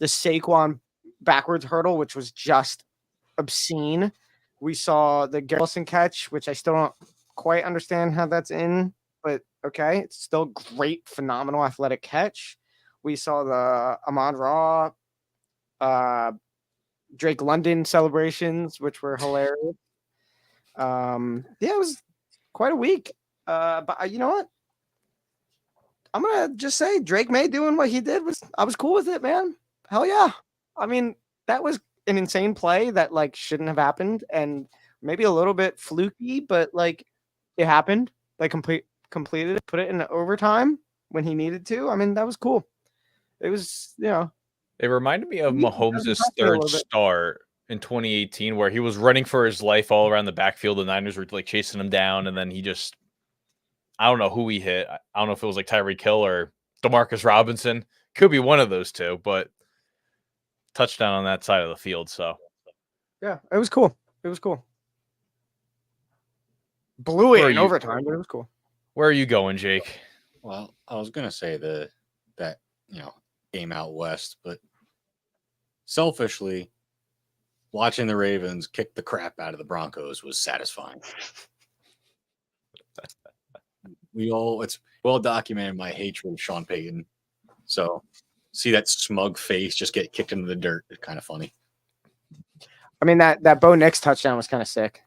Saquon backwards hurdle, which was just obscene. We saw the Garrett Wilson catch, which I still don't quite understand how that's in, but okay, it's still great, phenomenal athletic catch. We saw the Amon-Ra, Drake London celebrations, which were hilarious. It was quite a week. But you know what? I'm gonna just say Drake May doing what he did I was cool with it, man. Hell yeah. I mean, that was an insane play that like shouldn't have happened, and maybe a little bit fluky, but like it happened. Like completed it, put it in overtime when he needed to. I mean, that was cool. It was, It reminded me of Mahomes' third start in 2018, where he was running for his life all around the backfield. The Niners were like chasing him down, and then he just, I don't know who he hit. I don't know if it was like Tyreek Hill or Demarcus Robinson. Could be one of those two, but touchdown on that side of the field. So yeah, it was cool. It was cool. Blew it in overtime, but it was cool. Where are you going, Jake? Well, I was gonna say that game out west, but selfishly, watching the Ravens kick the crap out of the Broncos was satisfying. It's well documented my hatred of Sean Payton. So see that smug face just get kicked into the dirt. It's kind of funny. I mean, that Bo Nix touchdown was kind of sick.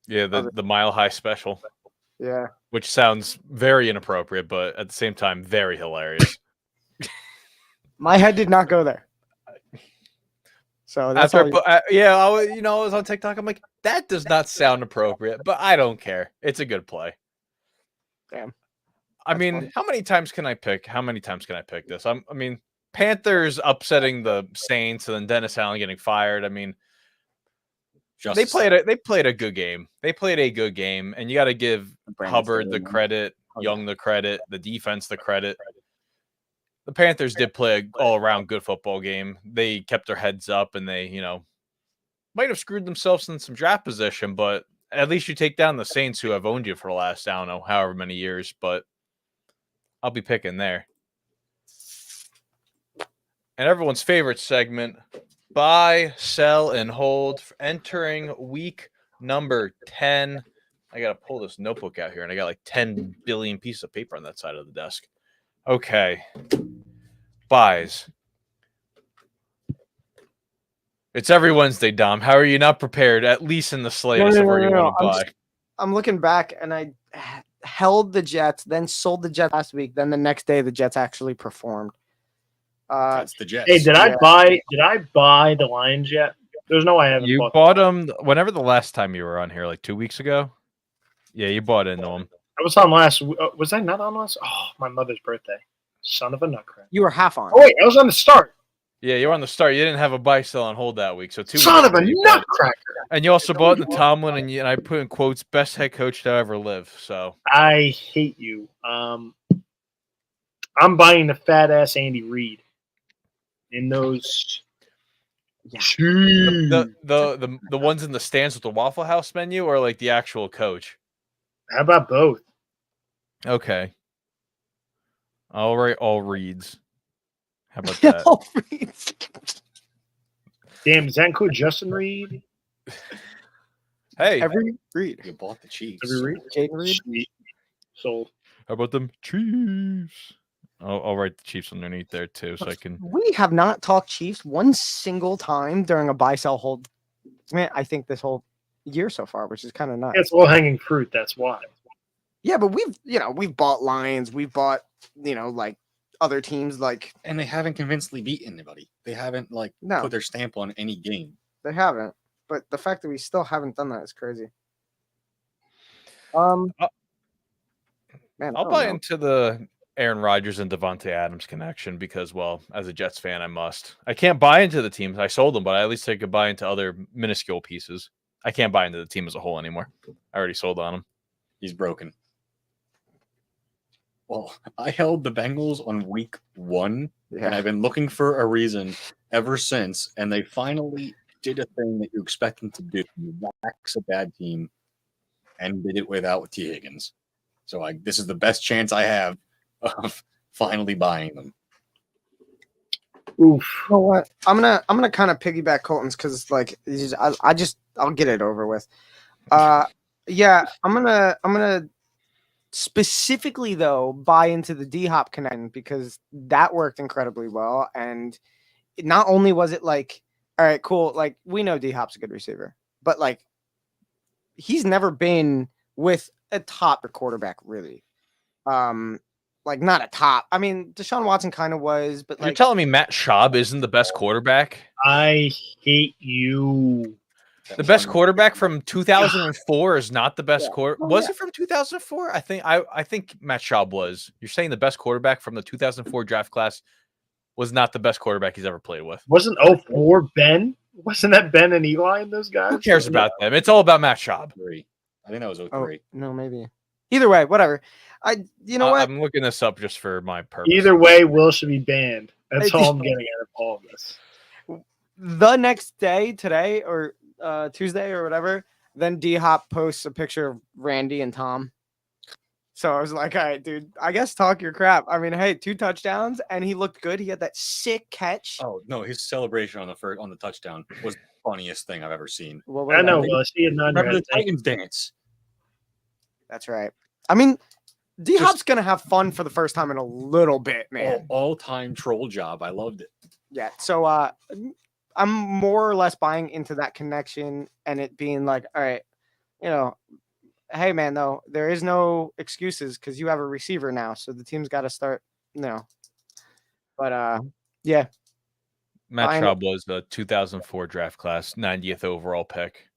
Yeah, the Mile High Special. Yeah. Which sounds very inappropriate, but at the same time, very hilarious. My head did not go there. So that's I was on TikTok. I'm like, that does not sound appropriate, but I don't care. It's a good play. Damn. I mean, funny. How many times can I pick this? I mean, Panthers upsetting the Saints and then Dennis Allen getting fired. I mean, they played a good game. They played a good game, and you got to give Hubbard the credit, Young the credit, the defense the credit. The Panthers did play an all-around good football game. They kept their heads up, and they, might have screwed themselves in some draft position, but at least you take down the Saints, who have owned you for the last, I don't know, however many years, but I'll be picking there. And everyone's favorite segment, buy, sell, and hold, entering week number 10. I got to pull this notebook out here, and I got like 10 billion pieces of paper on that side of the desk. Okay. Buys. It's every Wednesday, Dom. How are you not prepared, at least in the slightest, of where you want to buy? I'm looking back, and I held the Jets, then sold the Jets last week. Then the next day, the Jets actually performed. That's the Jets. Hey, did I buy the Lions yet? There's no way I haven't. You bought them whenever the last time you were on here, like 2 weeks ago. Yeah, you bought into them. I was on last. Was I not on last? Oh, my mother's birthday. Son of a nutcracker. You were half on. Oh wait, I was on the start. Yeah, you were on the start. You didn't have a buy, sell, and hold that week. So 2 weeks. Son of a nutcracker. And you also bought in the Tomlin, and I put in quotes, best head coach to ever live. So I hate you. I'm buying the fat ass Andy Reid. In those, the ones in the stands with the Waffle House menu, or like the actual coach? How about both? Okay. All right, all reads. How about that? All reads. Damn, does that include Justin Reed? Hey, every Reed. You bought the Chiefs. Every Reed? Jaden Reed. Sold. How about them Chiefs? I'll write the Chiefs underneath there too, so I can. We have not talked Chiefs one single time during a buy sell hold. I think this whole year so far, which is kind of nuts. It's low hanging fruit. That's why. Yeah, but we've bought Lions. We've bought like other teams like. And they haven't convincingly beat anybody. They haven't No. put their stamp on any game. They haven't. But the fact that we still haven't done that is crazy. Man, I'll buy into the Aaron Rodgers and Devontae Adams connection because, well, as a Jets fan, I must. I can't buy into the teams. I sold them, but at least I could buy into other minuscule pieces. I can't buy into the team as a whole anymore. I already sold on him. He's broken. Well, I held the Bengals on week 1, and I've been looking for a reason ever since, and they finally did a thing that you expect them to do. Wax a bad team, and did it without T. Higgins. So this is the best chance I have of finally buying them. Oof. You know what? I'm gonna kind of piggyback Colton's because I'll get it over with. Yeah, I'm gonna specifically though buy into the D-Hop connection because that worked incredibly well, and not only was it like, all right, cool, like we know D-Hop's a good receiver, but like he's never been with a top quarterback really. Like not a top. I mean, Deshaun Watson kind of was, but You're telling me Matt Schaub isn't the best quarterback? I hate you. The best quarterback from 2004 is not the best quarterback. Was it from 2004? I think Matt Schaub was. You're saying the best quarterback from the 2004 draft class was not the best quarterback he's ever played with. Wasn't 04 Ben? Wasn't that Ben and Eli and those guys? Who cares about them? It's all about Matt Schaub. I think that was 03. Oh, no, maybe. Either way, whatever. You know what? I'm looking this up just for my purpose. Either way, Will should be banned. That's all I'm getting out of all of this. The next day, today or Tuesday or whatever, then D-Hop posts a picture of Randy and Tom. So I was like, all right, dude, I guess talk your crap. I mean, hey, 2 touchdowns, and he looked good. He had that sick catch. Oh, no, his celebration on the touchdown was the funniest thing I've ever seen. I know, Will. See it Remember the Titans dance? That's right. I mean, D-Hop's going to have fun for the first time in a little bit, man. All-time troll job. I loved it. Yeah, so I'm more or less buying into that connection and it being like, all right, hey, man, though, there is no excuses because you have a receiver now, so the team's got to start, But, yeah. Matt Schaub was the 2004 draft class, 90th overall pick.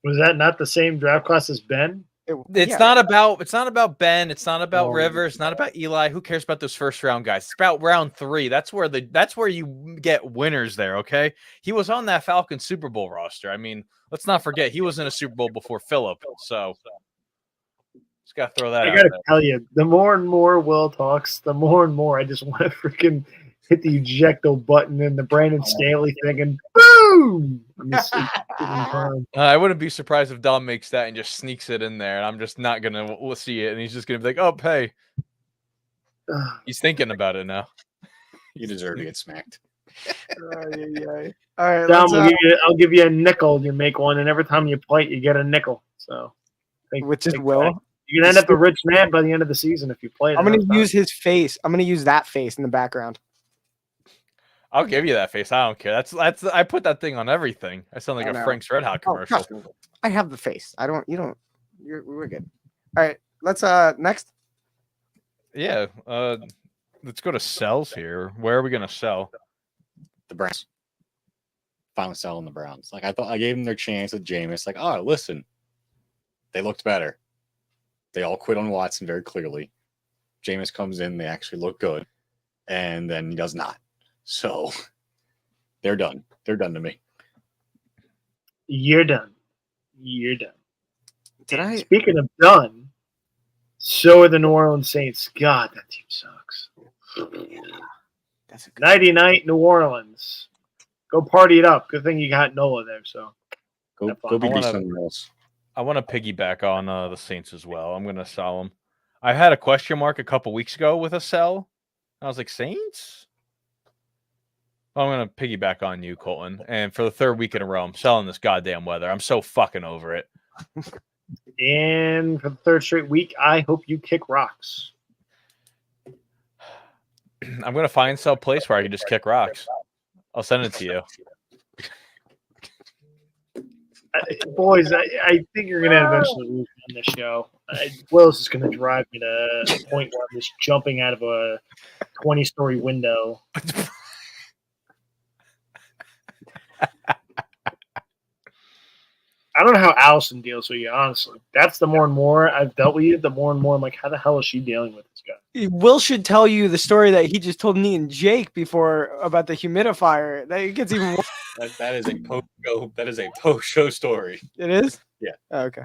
Was that not the same draft class as Ben? It's not about Ben. It's not about Rivers. It's not about Eli. Who cares about those first round guys? It's about round 3. That's where you get winners there. Okay, he was on that Falcons Super Bowl roster. I mean, let's not forget he was in a Super Bowl before Phillip. So just gotta throw that. I gotta tell you, the more and more Will talks, the more and more I just want to freaking hit the ejecto button and the Brandon Staley thing and boom. I wouldn't be surprised if Dom makes that and just sneaks it in there, and I'm just not gonna see it, and he's just gonna be like, "Oh, hey." He's thinking about it now. You deserve to get smacked. All right, Dom, I'll give you a nickel. You make one, and every time you play it, you get a nickel. So, which is Will. You're gonna end up a rich man by the end of the season if you play it. I'm gonna use his face. I'm gonna use that face in the background. I'll give you that face. I don't care. That's I put that thing on everything. I sound like a Frank's Red Hot commercial. I have the face. We're good. All right, let's next. Yeah, let's go to sells here. Where are we gonna sell? The Browns. Finally selling the Browns. Like I thought, I gave them their chance with Jameis. Like, oh, listen, they looked better. They all quit on Watson very clearly. Jameis comes in, they actually look good, and then he does not. So they're done. They're done to me. You're done. Speaking of done, so are the New Orleans Saints. God, that team sucks. That's a nighty night, New Orleans. Go party it up. Good thing you got Nola there. So go be somewhere else. I want to piggyback on the Saints as well. I'm going to sell them. I had a question mark a couple weeks ago with a sell. I was like, Saints? I'm going to piggyback on you, Colton. And for the 3rd week in a row, I'm selling this goddamn weather. I'm so fucking over it. And for the 3rd straight week, I hope you kick rocks. I'm going to find some place where I can just kick rocks. I'll send it to you. Boys, I think you're going to eventually lose on this show. Willis is going to drive me to a point where I'm just jumping out of a 20-story window. I don't know how Allison deals with you, honestly. That's the more and more I've dealt with you, the more and more I'm like, how the hell is she dealing with this guy? Will should tell you the story that he just told me and Jake before about the humidifier. That gets even worse. That is a post-show. That is a post-show story. It is? Yeah. Oh, okay.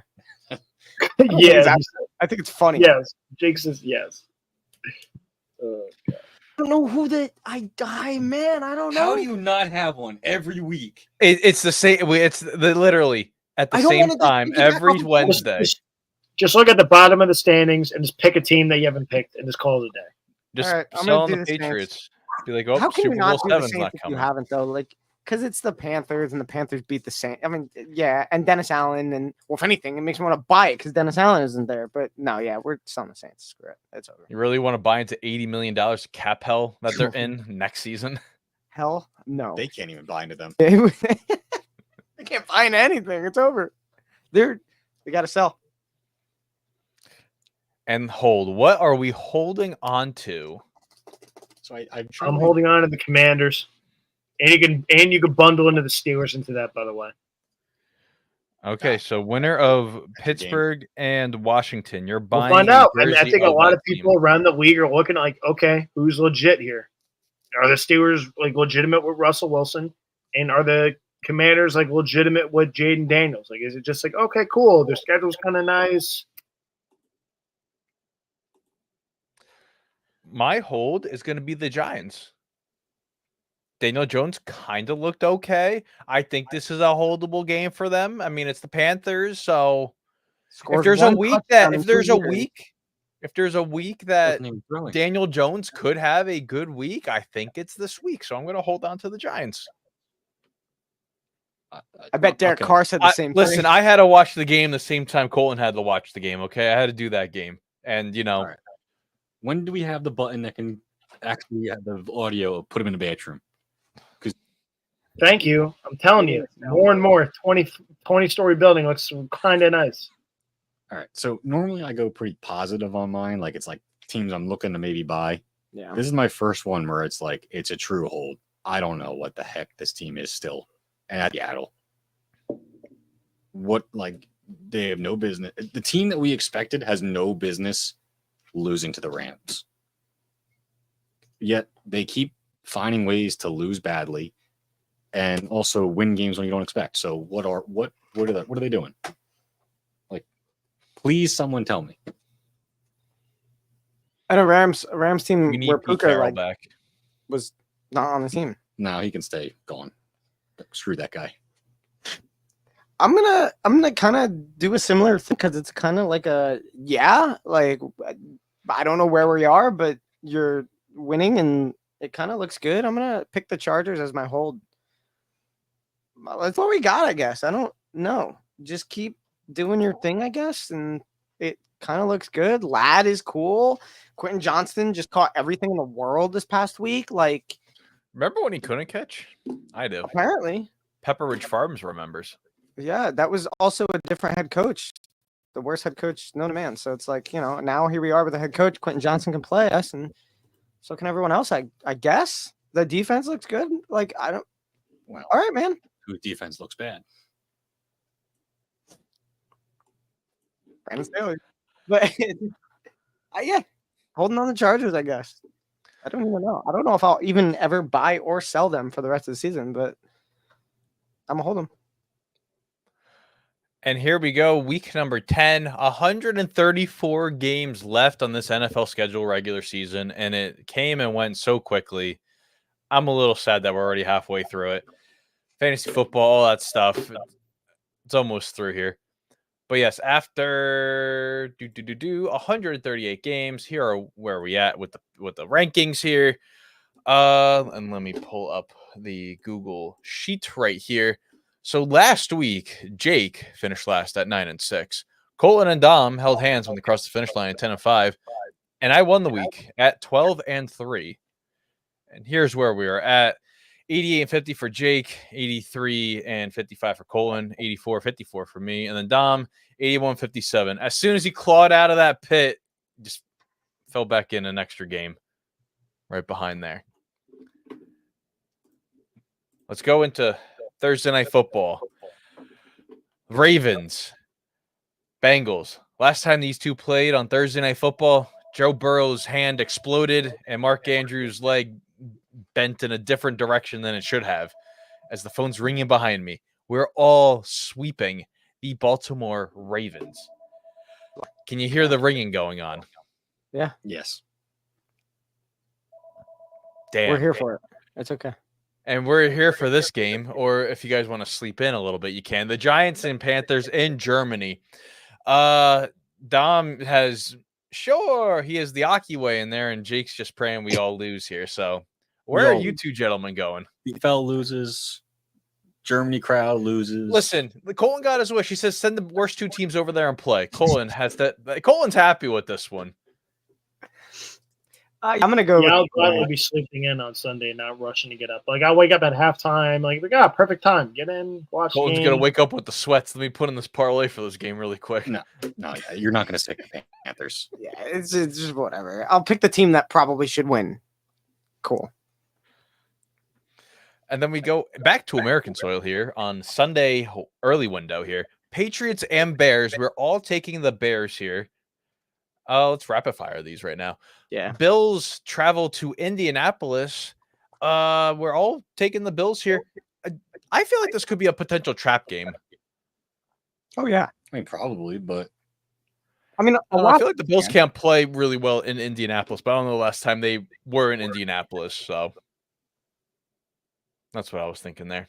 Yeah. I think it's funny. Yes. Jake says yes. I don't know who that I die, man. I don't know. How do you not have one every week? It's the same. It's literally at the same time every Wednesday. Just look at the bottom of the standings and just pick a team that you haven't picked and just call it a day. Just right, sell on the Patriots. Be like, oh, how can Super you Bowl not do the 7's Saints not if coming. you haven't though? Like, because it's the Panthers and the Panthers beat the Saints. I mean, yeah, and Dennis Allen, and well, if anything, it makes me want to buy it because Dennis Allen isn't there. But no, yeah, we're selling the Saints. Screw it, it's over. You really want to buy into $80 million cap hell that they're in next season? Hell, no. They can't even buy into them. They can't buy into anything. It's over. They got to sell. And hold. What are we holding on to? So I'm holding on to the Commanders, and you can bundle into the Steelers into that, by the way. Okay, so winner of Pittsburgh and Washington. You're buying. We'll find out. I I think a lot of people around the league are looking like, okay, who's legit here? Are the Steelers like legitimate with Russell Wilson, and are the Commanders like legitimate with Jaden Daniels? Like, is it just like, okay, cool, their schedule's kind of nice? My hold is going to be the Giants. Daniel Jones kind of looked okay. I think this is a holdable game for them. I mean, it's the Panthers, so if there's a week that Daniel Jones could have a good week, I think it's this week. So I'm going to hold on to the Giants. I bet Derek Carr said the same thing. Listen, I had to watch the game the same time Colton had to watch the game. Okay, I had to do that game, and right. When do we have the button that can actually have the audio put him in the bathroom? Thank you. I'm telling you, more and more 20-story building looks kind of nice. All right. So normally I go pretty positive on mine. Like it's like teams I'm looking to maybe buy. Yeah. This is my first one where it's like it's a true hold. I don't know what the heck this team is still. And at Seattle. What they have no business. The team that we expected has no business losing to the Rams. Yet they keep finding ways to lose badly and also win games when you don't expect. So what are they doing? Like, please someone tell me. I know Rams team where Puka back was not on the team. No, he can stay gone. Screw that guy. I'm gonna kind of do a similar thing because it's kind of like I don't know where we are, but you're winning and it kind of looks good. I'm gonna pick the Chargers as my hold. That's what we got, I guess. I don't know. Just keep doing your thing, I guess, and it kind of looks good. Ladd is cool. Quentin Johnston just caught everything in the world this past week. Like, remember when he couldn't catch? I do. Apparently, Pepperidge Farms remembers. Yeah, that was also a different head coach, the worst head coach known to man. So it's like, now here we are with a head coach. Quentin Johnson can play us, and so can everyone else. I guess the defense looks good. Like, I don't. Well, all right, man. Whose defense looks bad? Brandon Staley. But yeah, holding on the Chargers, I guess. I don't even know. I don't know if I'll even ever buy or sell them for the rest of the season, but I'm gonna hold them. And here we go, week number 10, 134 games left on this NFL schedule regular season, and it came and went so quickly. I'm a little sad that we're already halfway through it. Fantasy football, all that stuff, it's almost through here. But yes, after 138 games, here are where we at with the rankings here. And let me pull up the Google sheet right here. So last week, Jake finished last at 9-6. Colton and Dom held hands when they crossed the finish line at 10-5. And I won the week at 12-3. And here's where we are at. 88 and 50 for Jake, 83 and 55 for Colin, 84, 54 for me, and then Dom, 81, 57. As soon as he clawed out of that pit, just fell back in an extra game right behind there. Let's go into Thursday Night Football. Ravens, Bengals. Last time these two played on Thursday Night Football, Joe Burrow's hand exploded and Mark Andrews' leg bent in a different direction than it should have. As the phone's ringing behind me, we're all sweeping the Baltimore Ravens. Can you hear the ringing going on? Yeah. Yes. Damn. We're here for it. It's okay. And we're here for this game, or if you guys want to sleep in a little bit, you can. The Giants and Panthers in Germany. Dom has, he has the Aki way in there, and Jake's just praying we all lose here. So where are you two gentlemen going? Bielefeld loses. Germany crowd loses. Listen, Colin got his wish. He says send the worst two teams over there and play. Colin has that. Colin's happy with this one. I'm gonna go. Yeah, I'll gladly be sleeping in on Sunday, not rushing to get up. Like I'll wake up at halftime. Like we got perfect time. Get in, watch. Colin's gonna wake up with the sweats. Let me put in this parlay for this game really quick. No, you're not gonna stick the Panthers. Yeah, it's just whatever. I'll pick the team that probably should win. Cool. And then we go back to American soil here on Sunday early window here. Patriots and Bears. We're all taking the Bears here. Let's rapid fire these right now. Yeah. Bills travel to Indianapolis. We're all taking the Bills here. I feel like this could be a potential trap game. Oh yeah. I mean, probably, but I mean, I feel like the Bills can't play really well in Indianapolis, but I don't know the last time they were in Indianapolis, so that's what I was thinking there.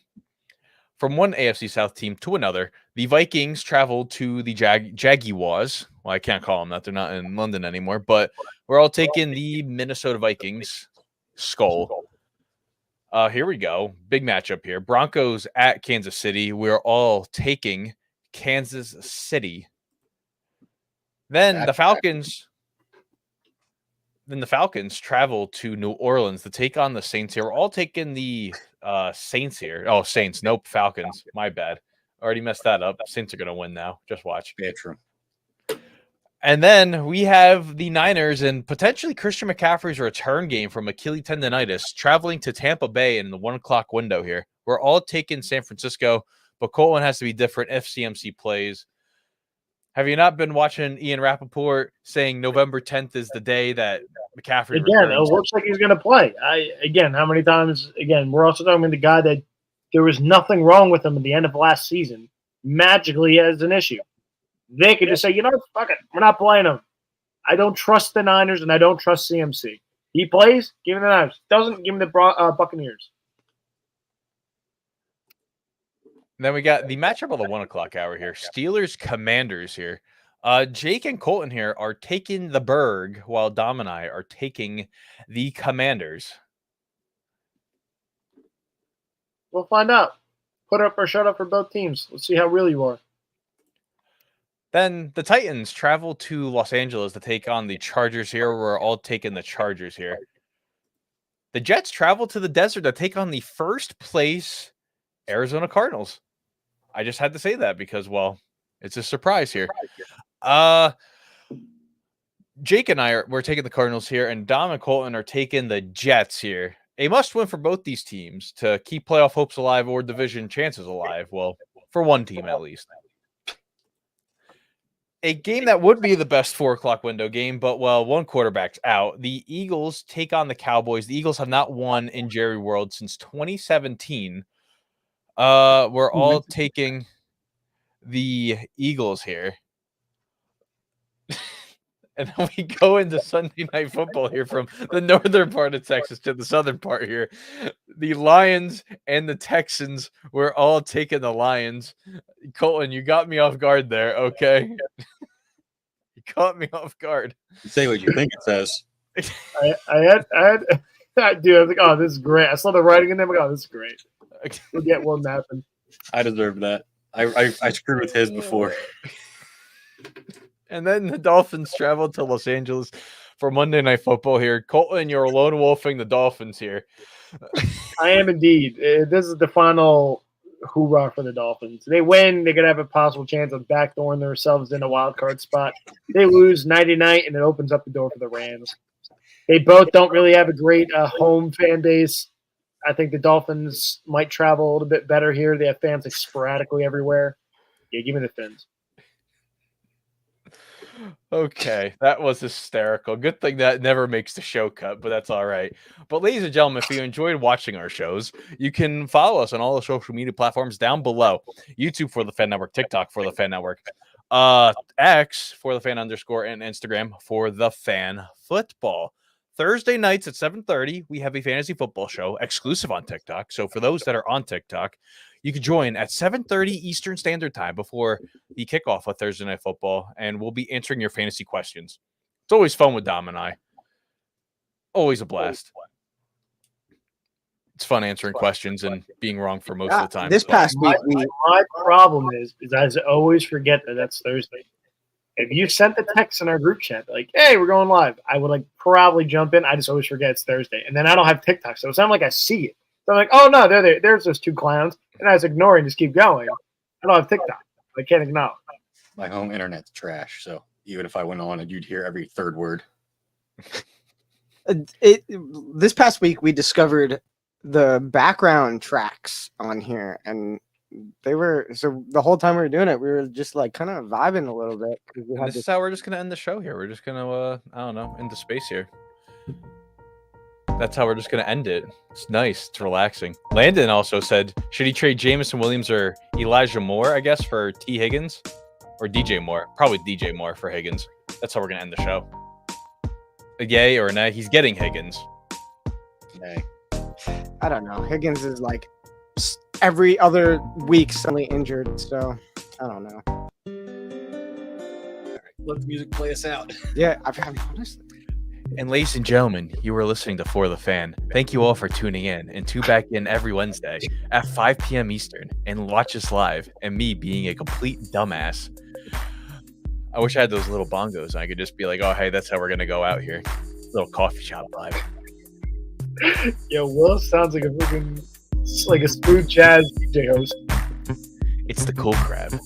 From one AFC South team to another, the Vikings traveled to the Jaguars. Well, I can't call them that. They're not in London anymore, but we're all taking the Minnesota Vikings. Skull. Here we go. Big matchup here. Broncos at Kansas City. We're all taking Kansas City. Then the Falcons travel to New Orleans to take on the Saints here. We're all taking the Saints here. Oh, Saints. Nope, Falcons. My bad. Already messed that up. Saints are going to win now. Just watch. Yeah, true. And then we have the Niners and potentially Christian McCaffrey's return game from Achilles tendonitis traveling to Tampa Bay in the 1 o'clock window here. We're all taking San Francisco, but Colin has to be different if CMC plays. Have you not been watching Ian Rappaport saying November 10th is the day that McCaffrey again? returns? It looks like he's going to play. How many times? Again, we're also talking about the guy that there was nothing wrong with him at the end of last season. Magically, he has an issue. They could just say, fuck it, we're not playing him. I don't trust the Niners, and I don't trust CMC. He plays, give him the Niners. Doesn't, give him the Buccaneers. Then we got the matchup of the 1 o'clock hour here. Steelers Commanders here. Jake and Colton here are taking the Berg, while Dom and I are taking the Commanders. We'll find out. Put up or shut up for both teams. Let's see how real you are. Then the Titans travel to Los Angeles to take on the Chargers here. We're all taking the Chargers here. The Jets travel to the desert to take on the first place Arizona Cardinals. I just had to say that because, well, it's a surprise here. Jake and we're taking the Cardinals here, and Dom and Colton are taking the Jets here. A must-win for both these teams to keep playoff hopes alive or division chances alive. Well, for one team at least. A game that would be the best 4 o'clock window game, but, well, one quarterback's out. The Eagles take on the Cowboys. The Eagles have not won in Jerry World since 2017. We're all taking the Eagles here. And then we go into Sunday Night Football here from the northern part of Texas to the southern part here. The Lions and the Texans, we're all taking the Lions. Colton, you got me off guard there, okay? You caught me off guard. Say what you think it says. I was like, oh, this is great. I saw the writing in there. I'm like, oh, this is great. We'll get one napping. I deserve that. I screwed with his before. And then the Dolphins travel to Los Angeles for Monday Night Football here. Colton, you're lone wolfing the Dolphins here. I am indeed. This is the final hoorah for the Dolphins. They win, they're going to have a possible chance of backdooring themselves in a wild card spot. They lose 90-night, and it opens up the door for the Rams. They both don't really have a great home fan base. I think the Dolphins might travel a little bit better here. They have fans like sporadically everywhere. Yeah, give me the Fins. Okay, that was hysterical. Good thing that never makes the show cut, but that's all right. But ladies and gentlemen, if you enjoyed watching our shows, you can follow us on all the social media platforms down below. YouTube for the Fan Network, TikTok for the Fan Network, X for the Fan _, and Instagram for the Fan Football. Thursday nights at 7:30, we have a fantasy football show exclusive on TikTok. So for those that are on TikTok, you can join at 7:30 Eastern Standard Time before the kickoff of Thursday Night Football, and we'll be answering your fantasy questions. It's always fun with Dom and I. Always a blast. It's fun answering questions and being wrong for most of the time. This past week, my problem is I always forget that that's Thursday. If you sent the text in our group chat, like, hey, we're going live, I would probably jump in. I just always forget it's Thursday. And then I don't have TikTok, so it's not like I see it. So I'm like, oh, no, there's those two clowns. And I was ignoring, just keep going. I don't have TikTok. I can't acknowledge. My home internet's trash, so even if I went on, you'd hear every third word. This past week, we discovered the background tracks on here, and they were the whole time we were doing it, we were just kind of vibing a little bit. This is how we're just gonna end the show here. We're just gonna I don't know, into space here. That's how we're just gonna end it. It's nice, it's relaxing. Landon also said, should he trade Jamison Williams or Elijah Moore, I guess, for T. Higgins? Or DJ Moore. Probably DJ Moore for Higgins. That's how we're gonna end the show. A yay or a nay? He's getting Higgins. Nay. I don't know. Higgins is every other week suddenly injured, so I don't know. All right, let the music play us out. Yeah, honestly. And ladies and gentlemen, you were listening to For the Fan. Thank you all for tuning in, and tune back in every Wednesday at 5 p.m. Eastern and watch us live, and me being a complete dumbass. I wish I had those little bongos and I could just be like, oh, hey, that's how we're going to go out here. Little coffee shop live. Yo, Will sounds like a freaking, like a smooth jazz DJ host. It's the Cool Crab.